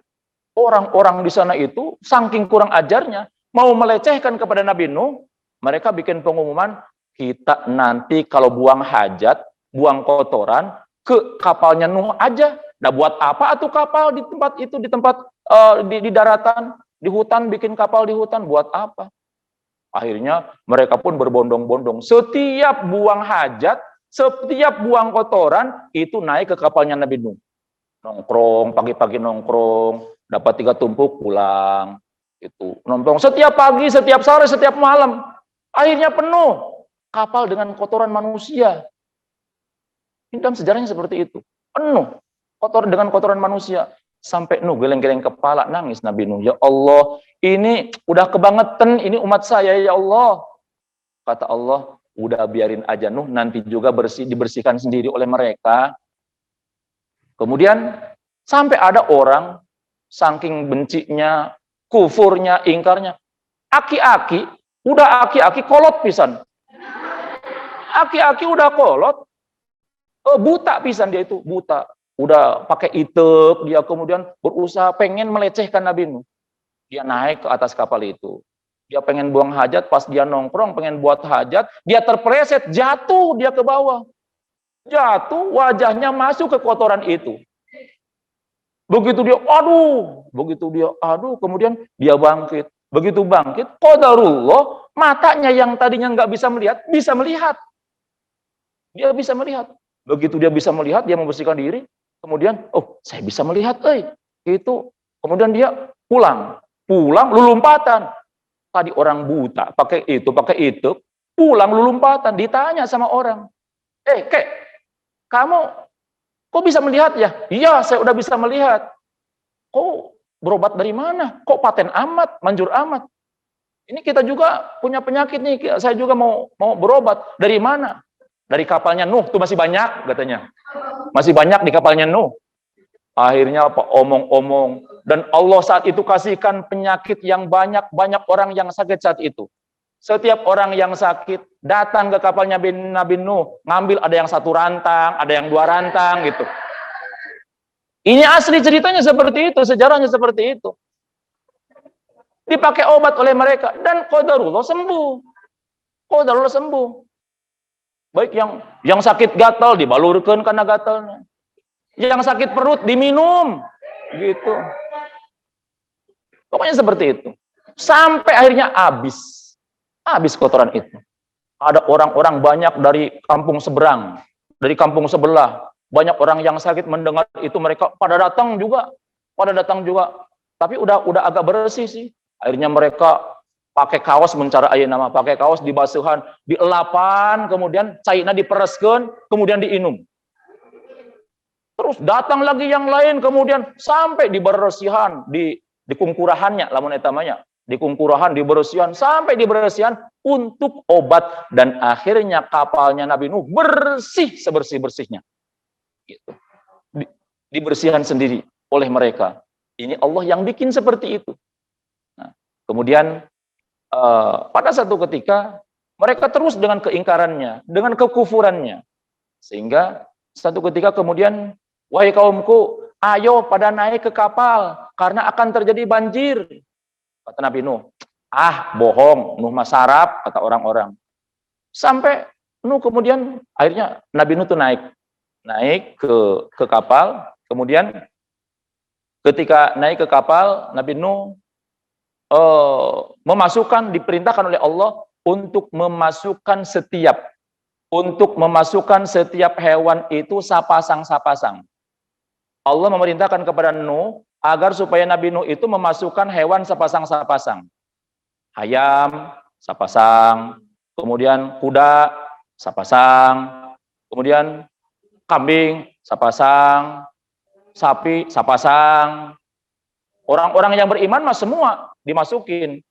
orang-orang di sana itu saking kurang ajarnya, mau melecehkan kepada Nabi Nuh, mereka bikin pengumuman, kita nanti kalau buang hajat, buang kotoran, ke kapalnya Nuh aja. Nah buat apa atuh kapal di tempat itu, di daratan, di hutan, bikin kapal di hutan, buat apa? Akhirnya mereka pun berbondong-bondong. Setiap buang hajat, setiap buang kotoran, itu naik ke kapalnya Nabi Nuh. Nongkrong, pagi-pagi nongkrong, dapat 3 tumpuk, pulang. Itu nongkrong setiap pagi, setiap sore, setiap malam. Akhirnya penuh kapal dengan kotoran manusia. Ini dalam sejarahnya seperti itu. Penuh dengan kotoran manusia. Sampai Nuh geleng-geleng kepala, nangis Nabi Nuh. Ya Allah, ini udah kebangetan, ini umat saya ya Allah. Kata Allah, udah biarin aja Nuh, nanti juga dibersihkan sendiri oleh mereka. Kemudian sampai ada orang, saking bencinya, kufurnya, ingkarnya, aki-aki kolot pisan. Aki-aki udah kolot, buta pisan dia itu, buta. Udah pakai itek, dia kemudian berusaha pengen melecehkan Nabi Nuh. Dia naik ke atas kapal itu. Dia pengen buang hajat, pas dia nongkrong, pengen buat hajat, dia terpleset, jatuh dia ke bawah. Jatuh, wajahnya masuk ke kotoran itu. Begitu dia, aduh, kemudian dia bangkit. Begitu bangkit, qadarullah, matanya yang tadinya nggak bisa melihat, bisa melihat. Dia bisa melihat. Begitu dia bisa melihat, dia membersihkan diri. Kemudian, saya bisa melihat, itu. Kemudian dia pulang lulumpatan. Tadi orang buta, pakai itu, pulang lulumpatan. Ditanya sama orang, kek, kamu kok bisa melihat ya? Iya, saya udah bisa melihat. Kok berobat dari mana? Kok paten amat, manjur amat? Ini kita juga punya penyakit nih, saya juga mau berobat. Dari mana? Dari kapalnya Nuh, tuh masih banyak katanya. Masih banyak di kapalnya Nuh. Akhirnya apa? Omong-omong. Dan Allah saat itu kasihkan penyakit yang banyak orang yang sakit saat itu. Setiap orang yang sakit datang ke kapalnya Nabi Nuh, ngambil ada yang 1 rantang, ada yang 2 rantang gitu. Ini asli ceritanya seperti itu, sejarahnya seperti itu. Dipakai obat oleh mereka dan qadarullah sembuh. Qadarullah sembuh. Baik yang sakit gatal dibalurkan karena gatalnya. Yang sakit perut diminum gitu. Pokoknya seperti itu. Sampai akhirnya habis kotoran itu. Ada orang-orang banyak dari kampung seberang, dari kampung sebelah. Banyak orang yang sakit mendengar itu, mereka pada datang juga. Tapi udah agak bersih sih. Akhirnya mereka pakai kaos mencari air nama, pakai kaos dibasuhan, dielapan, kemudian cairnya dipereskan, kemudian diinum. Terus datang lagi yang lain, kemudian sampai dibersihan, di kungkurahannya, lamun etamanya, di kungkurahan, dibersihan, sampai dibersihan untuk obat, dan akhirnya kapalnya Nabi Nuh bersih sebersih-bersihnya. Gitu. Dibersihkan sendiri oleh mereka. Ini Allah yang bikin seperti itu. Nah, kemudian pada satu ketika mereka terus dengan keingkarannya, dengan kekufurannya, sehingga satu ketika kemudian, wahai kaumku, ayo pada naik ke kapal karena akan terjadi banjir. Kata Nabi Nuh, bohong, Nuh mah sarap, kata orang-orang. Sampai Nuh kemudian akhirnya Nabi Nuh tuh naik ke kapal. Kemudian ketika naik ke kapal, Nabi Nuh diperintahkan oleh Allah untuk memasukkan setiap hewan itu sapasang. Allah memerintahkan kepada Nuh agar supaya Nabi Nuh itu memasukkan hewan sapasang. Ayam sapasang, kemudian kuda sapasang, kemudian kambing sapasang, sapi sapasang. Orang-orang yang beriman mah semua dimasukin.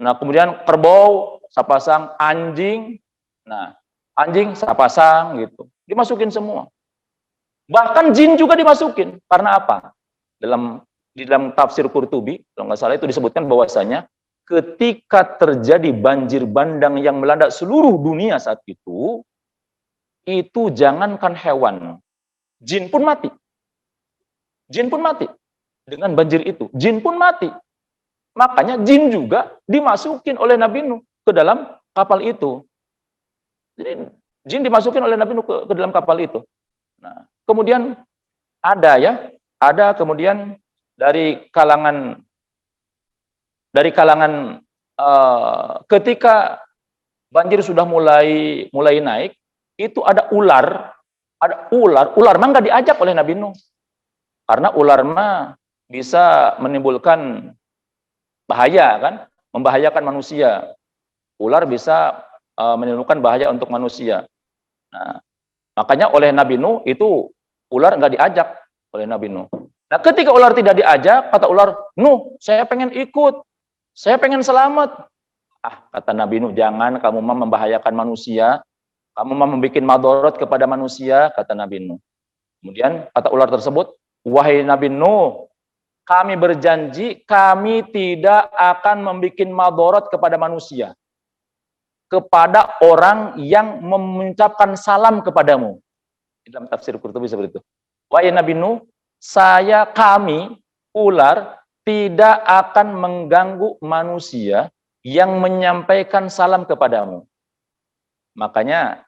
Nah, kemudian kerbau sapasang, anjing. Nah, anjing sapasang gitu. Dimasukin semua. Bahkan jin juga dimasukin. Karena apa? Di dalam tafsir Qurtubi, kalau nggak salah itu disebutkan bahwasanya ketika terjadi banjir bandang yang melanda seluruh dunia saat itu jangankan hewan, jin pun mati. Dengan banjir itu, jin pun mati. Makanya jin juga dimasukin oleh Nabi Nuh ke dalam kapal itu. Jadi jin dimasukin oleh Nabi Nuh ke dalam kapal itu. Nah, kemudian ada kemudian dari kalangan ketika banjir sudah mulai naik, itu ada ular mah nggak diajak oleh Nabi Nuh. Karena ular mah bisa menimbulkan bahaya kan, membahayakan manusia. Ular bisa menimbulkan bahaya untuk manusia. Nah, makanya oleh Nabi Nuh itu ular nggak diajak oleh Nabi Nuh. Nah, ketika ular tidak diajak, kata ular, Nuh, saya pengen ikut, saya pengen selamat. Kata Nabi Nuh, jangan kamu mah membahayakan manusia, kamu mah membuat madorot kepada manusia, kata Nabi Nuh. Kemudian kata ular tersebut, wahai Nabi Nuh, kami berjanji kami tidak akan membuat madorot kepada manusia, kepada orang yang mengucapkan salam kepadamu. Dalam tafsir Qurtubi seperti itu. Wahai Nabi Nuh, kami, ular, tidak akan mengganggu manusia yang menyampaikan salam kepadamu. Makanya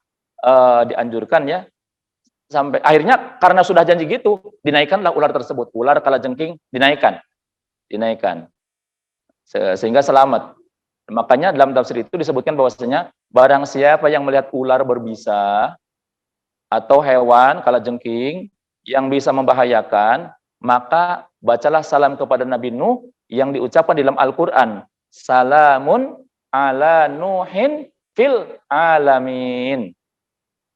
dianjurkan ya, sampai akhirnya karena sudah janji gitu, dinaikkanlah ular tersebut. Ular kalajengking dinaikkan. Sehingga selamat. Makanya dalam tafsir itu disebutkan bahwasanya barang siapa yang melihat ular berbisa atau hewan kalajengking yang bisa membahayakan, maka bacalah salam kepada Nabi Nuh yang diucapkan di dalam Al-Qur'an. Salamun ala Nuhin fil alamin.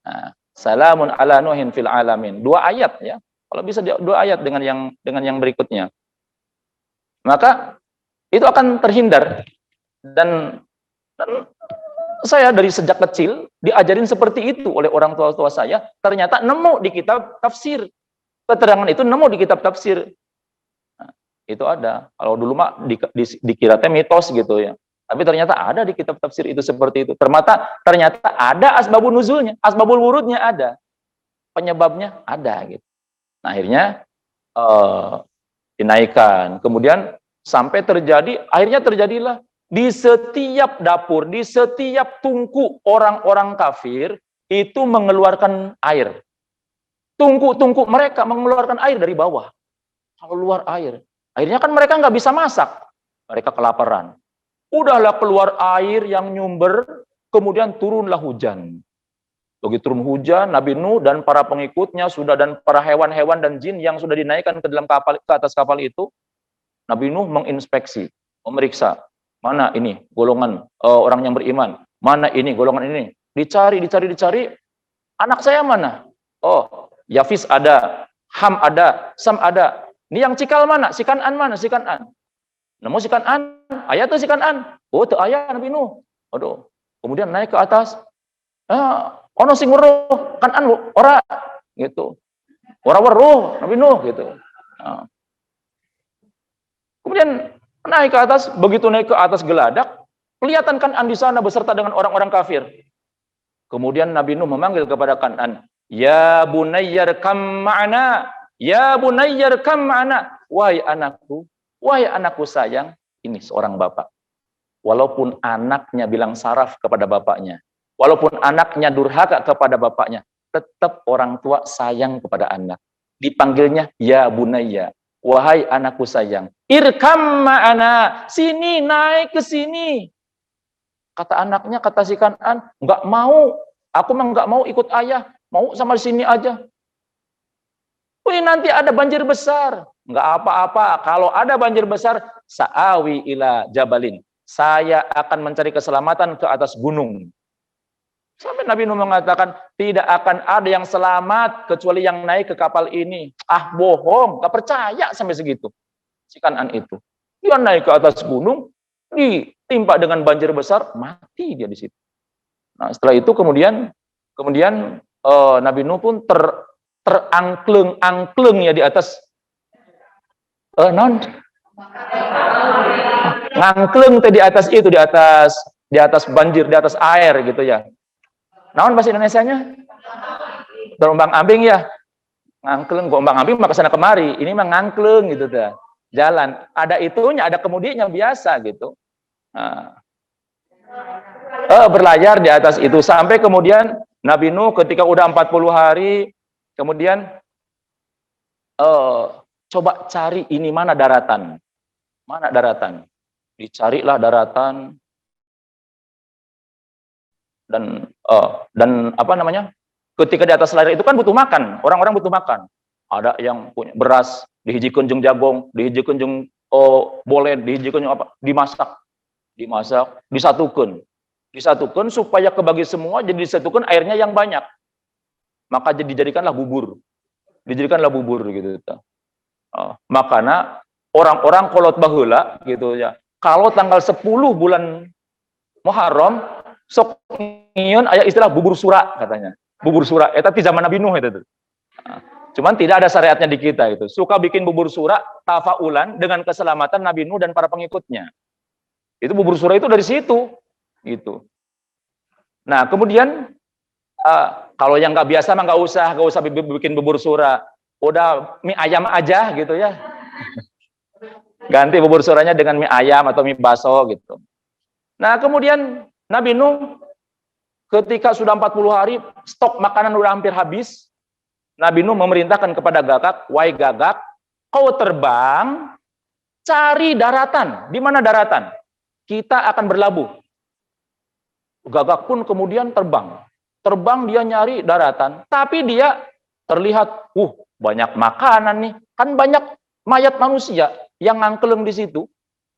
Nah, salamun ala Nuhin fil alamin. 2 ayat ya. Kalau bisa 2 ayat dengan yang berikutnya. Maka itu akan terhindar. Dan saya dari sejak kecil diajarin seperti itu oleh orang tua saya. Ternyata nemu di kitab tafsir. Keterangan itu nemu di kitab tafsir. Nah, itu ada. Kalau dulu mah dikira mitos gitu ya. Tapi ternyata ada di kitab tafsir itu seperti itu. Ternyata ada asbabun nuzulnya, asbabul wurudnya ada. Penyebabnya ada gitu. Nah, akhirnya dinaikkan. Kemudian akhirnya terjadilah di setiap dapur, di setiap tungku orang-orang kafir itu mengeluarkan air. Tungku-tungku mereka mengeluarkan air dari bawah. Keluar air. Akhirnya kan mereka nggak bisa masak. Mereka kelaparan. Udahlah keluar air yang nyumber, kemudian turunlah hujan. Begitu turun hujan, Nabi Nuh dan para pengikutnya dan para hewan-hewan dan jin yang sudah dinaikkan ke dalam kapal, ke atas kapal itu, Nabi Nuh menginspeksi, memeriksa, mana ini golongan orang yang beriman, mana ini golongan ini. Dicari. Anak saya mana? Oh, Yafis ada, Ham ada, Sam ada. Ini yang cikal mana? Si Kan'an mana? Si Kan'an. Nemu si Kan'an, ayat tuh si Kan'an. Oh, tuh ayat Nabi Nuh. Aduh. Kemudian naik ke atas. Ono sing weruh Kan'an ora gitu. Ora weruh Nabi Nuh gitu. Nah. Kemudian naik ke atas, begitu naik ke atas geladak, kelihatan Kan'an di sana beserta dengan orang-orang kafir. Kemudian Nabi Nuh memanggil kepada Kan'an, "Ya bunayyar kam ma'ana." Ya bunayya irkam ma'ana. Wahai anakku sayang, ini seorang bapak. Walaupun anaknya bilang saraf kepada bapaknya, walaupun anaknya durhaka kepada bapaknya, tetap orang tua sayang kepada anak. Dipanggilnya ya bunayya, wahai anakku sayang. Irkam ma'ana, sini, naik ke sini. Kata anaknya, kata si Kan'an, enggak mau. Aku mah enggak mau ikut ayah, mau sama sini aja. Wih, nanti ada banjir besar. Enggak apa-apa, kalau ada banjir besar, sa'awi ila jabalin. Saya akan mencari keselamatan ke atas gunung. Sampai Nabi Nuh mengatakan, tidak akan ada yang selamat kecuali yang naik ke kapal ini. Ah, bohong, gak percaya sampai segitu. Si Kan'an itu. Dia naik ke atas gunung, ditimpa dengan banjir besar, mati dia di situ. Nah, setelah itu kemudian Nabi Nuh pun terangkleng ya di atas ngangkleng di atas itu, di atas banjir, di atas air gitu ya. Naon bahasa Indonesianya? Terombang-ambing ya. Ngangkleng, gombang-ambing mah kesana kemari. Ini mah ngangkleng gitu dah. Jalan. Ada itunya, ada kemudinya biasa gitu. Nah. Berlayar di atas itu sampai kemudian Nabi Nuh ketika udah 40 hari kemudian coba cari ini mana daratan. Mana daratan? Dicarilah daratan dan apa namanya? Ketika di atas layar itu kan butuh makan, orang-orang butuh makan. Ada yang punya beras, dihijikeun jeung jagong, dihijikeun jeung bolen, dihijikeun jeung apa? Dimasak, disatukan supaya kebagi semua, jadi disatukan airnya yang banyak. Maka dijadikanlah bubur. Gitu. Makanya orang-orang kolot baheula gitu ya. Kalau tanggal 10 bulan Muharram sok nyieun aya istilah bubur sura katanya. Bubur sura eta ti zaman Nabi Nuh itu. Cuman tidak ada syariatnya di kita itu. Suka bikin bubur sura tafaulan dengan keselamatan Nabi Nuh dan para pengikutnya. Itu bubur sura itu dari situ gitu. Nah, kemudian kalau yang nggak biasa mah nggak usah bikin bubur sura. Udah mie ayam aja gitu ya. Ganti bubur suranya dengan mie ayam atau mie baso gitu. Nah, kemudian Nabi Nuh ketika sudah 40 hari stok makanan udah hampir habis, Nabi Nuh memerintahkan kepada Gagak, "Wahai Gagak, kau terbang cari daratan." Di mana daratan? Kita akan berlabuh. Gagak pun kemudian terbang. Terbang dia nyari daratan, tapi dia terlihat, banyak makanan nih. Kan banyak mayat manusia yang ngangkeleng di situ.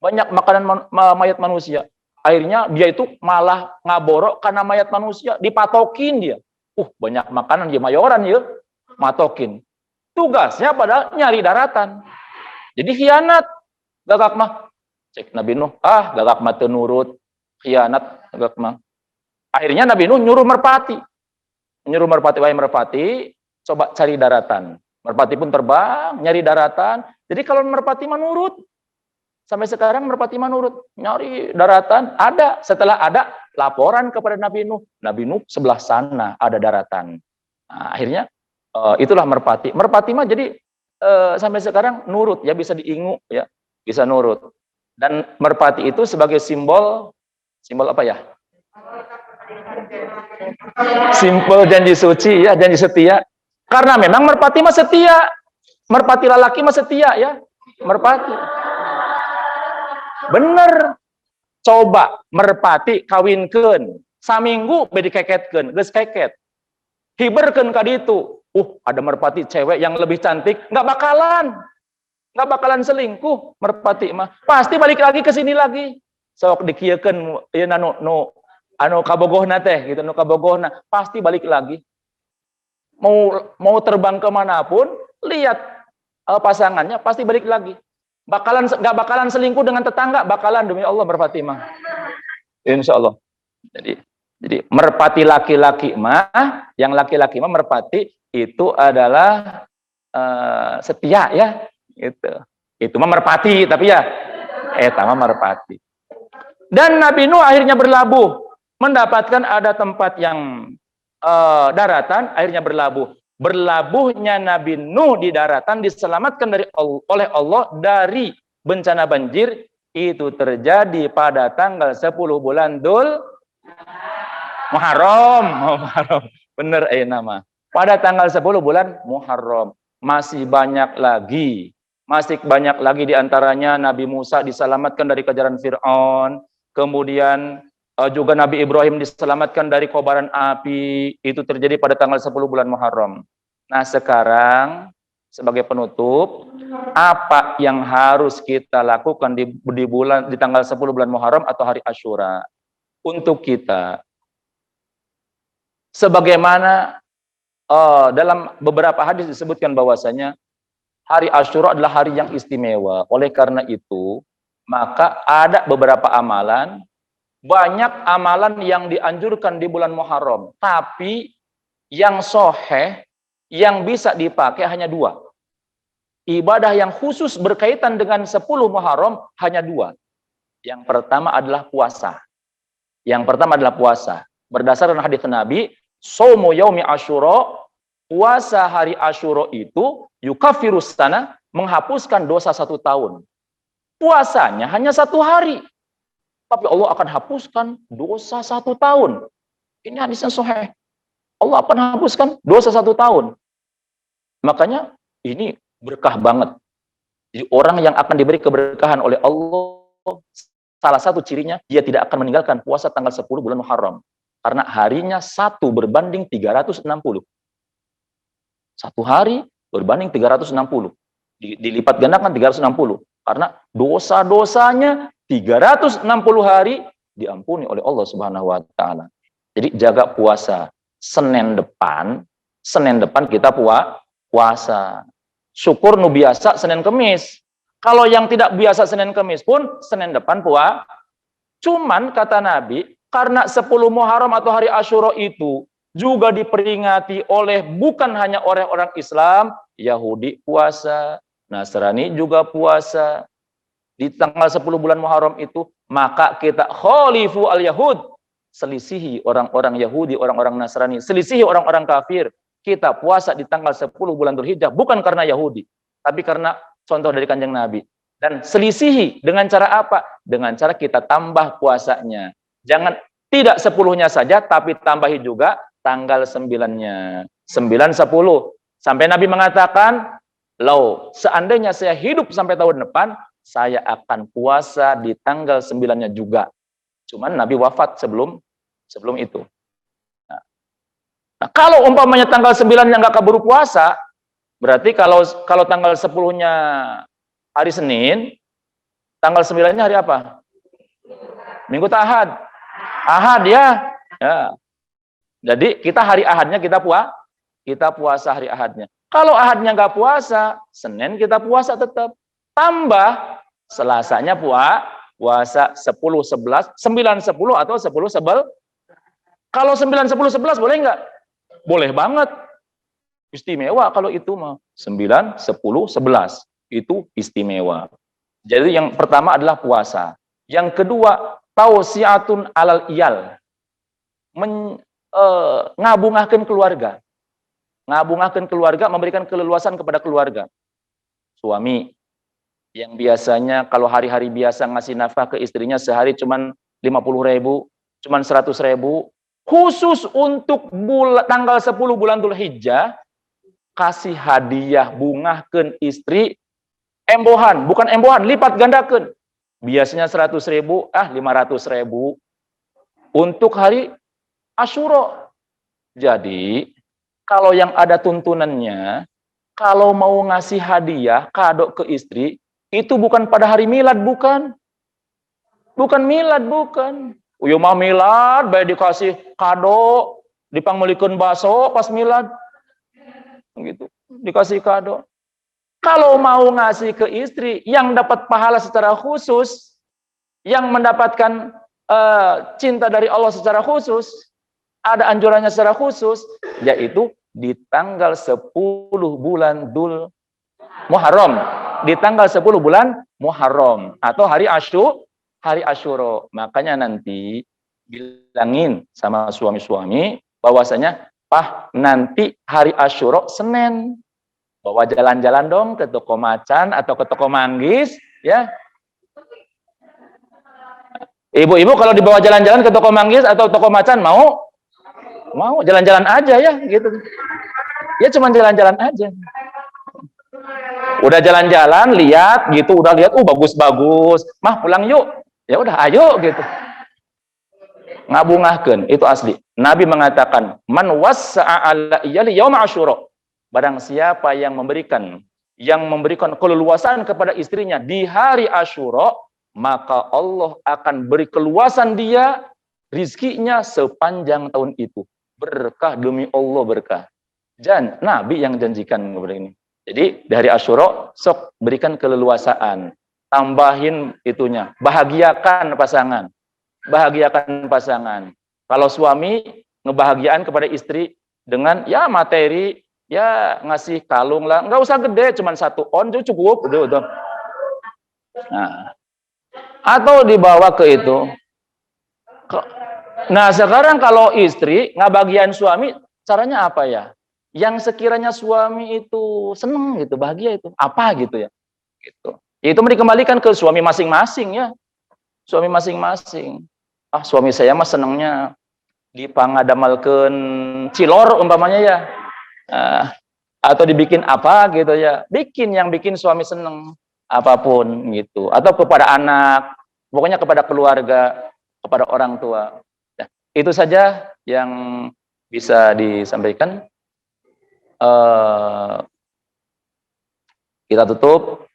Banyak makanan mayat manusia. Akhirnya dia itu malah ngaborok karena mayat manusia, dipatokin dia. Banyak makanan dia mayoran ya, matokin. Tugasnya padahal nyari daratan. Jadi khianat. Gagak mah cek Nabi Nuh, Gagak mah teu nurut, khianat Gagak mah. Akhirnya Nabi Nuh nyuruh merpati. Wahai merpati, coba cari daratan. Merpati pun terbang, nyari daratan. Jadi kalau merpati menurut, sampai sekarang merpati menurut, nyari daratan, ada. Setelah ada, laporan kepada Nabi Nuh. Nabi Nuh sebelah sana ada daratan. Nah, akhirnya itulah merpati. Merpati mah jadi sampai sekarang nurut ya, bisa diingu ya, bisa nurut. Dan merpati itu sebagai simbol apa ya? Simbol janji suci ya, janji setia. Karena memang merpati mah setia. Merpati lalaki mah setia ya. Merpati. Bener. Coba merpati kawinkeun. Saminggu bedi keketkeun, geus keket. Hiberkeun ka ditu. Ada merpati cewek yang lebih cantik, nggak bakalan selingkuh merpati mah. Pasti balik lagi ke sini lagi. Sok dikieukeun ieu anu kabogohna teh gitu, pasti balik lagi. Mau terbang kemanapun, lihat pasangannya pasti balik lagi. Nggak bakalan selingkuh dengan tetangga, bakalan demi Allah merpati mah. Insya Allah. Jadi merpati laki-laki mah, yang laki-laki mah merpati itu adalah setia ya, gitu. Itu mah merpati, tapi ya, mah merpati. Dan Nabi Nuh akhirnya berlabuh, mendapatkan ada tempat yang daratan, akhirnya berlabuh. berlabuhnya Nabi Nuh di daratan diselamatkan oleh Allah dari bencana banjir itu terjadi pada tanggal 10 bulan Muharram. Muharram. Bener nama. Pada tanggal 10 bulan Muharram. Masih banyak lagi. Masih banyak lagi diantaranya Nabi Musa diselamatkan dari kejaran Fir'aun. Kemudian juga Nabi Ibrahim diselamatkan dari kobaran api. Itu terjadi pada tanggal 10 bulan Muharram. Nah sekarang sebagai penutup, apa yang harus kita lakukan di tanggal 10 bulan Muharram atau hari Asyura? Untuk kita, sebagaimana dalam beberapa hadis disebutkan bahwasanya hari Asyura adalah hari yang istimewa. Oleh karena itu, maka ada beberapa amalan, banyak amalan yang dianjurkan di bulan Muharram, tapi yang sahih, yang bisa dipakai hanya 2. Ibadah yang khusus berkaitan dengan 10 Muharram hanya 2. Yang pertama adalah puasa. Berdasarkan hadis Nabi, Shaumu yaumi Asyura, puasa hari Asyura itu yukaffirus sana, menghapuskan dosa 1 tahun. Puasanya hanya 1 hari, tapi Allah akan hapuskan dosa 1 tahun. Ini hadisnya sahih. Allah akan hapuskan dosa 1 tahun. Makanya ini berkah banget. Jadi orang yang akan diberi keberkahan oleh Allah, salah satu cirinya dia tidak akan meninggalkan puasa tanggal 10 bulan Muharram. Karena harinya 1 berbanding 360. 1 hari berbanding 360. Dilipat gandakan 360. Karena dosa-dosanya 360 hari diampuni oleh Allah Subhanahu wa taala. Jadi jaga puasa. Senin depan kita puasa. Syukur nu biasa Senin Kemis. Kalau yang tidak biasa Senin Kemis pun Senin depan puasa. Cuman kata Nabi, karena 10 Muharram atau hari Asyura itu juga diperingati oleh bukan hanya orang-orang Islam, Yahudi puasa, Nasrani juga puasa. Di tanggal 10 bulan Muharram itu, maka kita khalifu al-Yahud, selisihi orang-orang Yahudi, orang-orang Nasrani, selisihi orang-orang kafir. Kita puasa di tanggal 10 bulan Dzulhijjah bukan karena Yahudi, tapi karena contoh dari Kanjeng Nabi. Dan selisihi dengan cara apa? Dengan cara kita tambah puasanya. Jangan tidak 10-nya saja, tapi tambahi juga tanggal 9-nya. 9, 10. Sampai Nabi mengatakan, "Lau, seandainya saya hidup sampai tahun depan, saya akan puasa di tanggal 9-nya juga." Cuman Nabi wafat sebelum itu. Nah, kalau umpamanya tanggal 9-nya nggak keburu puasa, berarti kalau tanggal 10-nya hari Senin, tanggal 9-nya hari apa? Minggu Ahad. Ahad ya. Jadi kita hari Ahadnya kita puasa hari Ahadnya. Kalau Ahadnya nggak puasa, Senin kita puasa tetap. Tambah Selasanya puasa 10, 11, 9, 10 atau 10, 11. Kalau 9, 10, 11 boleh nggak? Boleh banget. Istimewa kalau itu mah. 9, 10, 11. Itu istimewa. Jadi yang pertama adalah puasa. Yang kedua, tausiatun alal iyal. Ngabungahkeun keluarga. Ngabungahkeun keluarga, memberikan keleluasan kepada keluarga. Suami yang biasanya kalau hari-hari biasa ngasih nafkah ke istrinya sehari cuman 50.000, cuman 100.000, khusus untuk tanggal 10 bulan Dzulhijjah, kasih hadiah bungahkeun istri, embohan, bukan embohan, lipat gandakeun. Biasanya 100.000, 500.000 untuk hari Asyura. Jadi, kalau yang ada tuntunannya, kalau mau ngasih hadiah, kado ke istri, itu bukan pada hari milad, bukan. Bukan milad, bukan. Uyo mah milad, baik dikasih kado, dipangmelikeun baso pas milad. Gitu, dikasih kado. Kalau mau ngasih ke istri, yang dapat pahala secara khusus, yang mendapatkan cinta dari Allah secara khusus, ada anjurannya secara khusus, yaitu di tanggal 10 bulan Muharram. Di tanggal 10 bulan Muharram atau hari Asyura. Makanya nanti bilangin sama suami-suami bahwasanya Pah, nanti hari Asyura Senin. Bawa jalan-jalan dong ke toko macan atau ke toko manggis, ya. Ibu-ibu kalau dibawa jalan-jalan ke toko manggis atau toko macan mau? Mau jalan-jalan aja ya, gitu. Ya cuma jalan-jalan aja. Udah jalan-jalan, lihat gitu, udah lihat, bagus-bagus. Mah pulang yuk. Ya udah, ayo gitu. Ngabungahkeun, itu asli. Nabi mengatakan, "Man wassa'a 'ala iyali yaum Asyura." Barang siapa yang memberikan keleluasan kepada istrinya di hari Asyura, maka Allah akan beri keluasan dia rizkinya sepanjang tahun itu. Berkah demi Allah, berkah. Nabi yang janjikan kepada ini. Jadi dari Asyura sok berikan keleluasaan, tambahin itunya, bahagiakan pasangan. Bahagiakan pasangan. Kalau suami ngebahagiaan kepada istri dengan ya materi, ya ngasih kalung lah, nggak usah gede, cuma 1 on cukup, udah. Nah, atau dibawa ke itu. Nah, sekarang kalau istri ngebahagiain suami, caranya apa ya? Yang sekiranya suami itu seneng gitu, bahagia itu, apa gitu ya? Gitu. Itu dikembalikan ke suami masing-masing ya. Suami masing-masing. Suami saya mah senengnya dipangadamalkeun cilor umpamanya ya. Atau dibikin apa gitu ya. Yang bikin suami seneng apapun gitu. Atau kepada anak, pokoknya kepada keluarga, kepada orang tua. Nah, itu saja yang bisa disampaikan. Kita tutup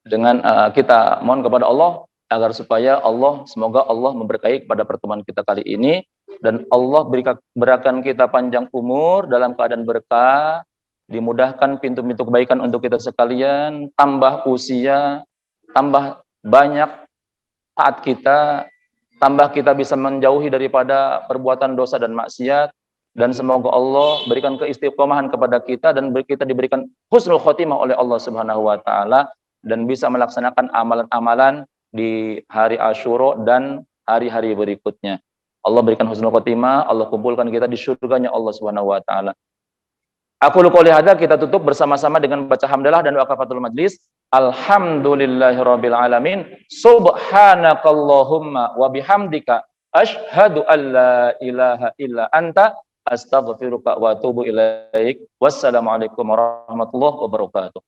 dengan kita mohon kepada Allah agar supaya semoga Allah memberkahi kepada pertemuan kita kali ini, dan Allah berikan kita panjang umur dalam keadaan berkah, dimudahkan pintu-pintu kebaikan untuk kita sekalian, tambah usia, tambah banyak taat kita, tambah kita bisa menjauhi daripada perbuatan dosa dan maksiat, dan semoga Allah berikan keistiqomahan kepada kita dan kita diberikan husnul khotimah oleh Allah Subhanahu wa taala, dan bisa melaksanakan amalan-amalan di hari Asyura dan hari-hari berikutnya. Allah berikan husnul khotimah, Allah kumpulkan kita di surganya Allah Subhanahu wa taala. Aku qouli hadza, kita tutup bersama-sama dengan baca hamdalah dan doa kafaratul majlis. Alhamdulillahirabbil alamin. Subhanakallahumma wa bihamdika asyhadu an la ilaha illa anta astaghfiruka wa atubu ilaik. Wassalamualaikum warahmatullahi wabarakatuh.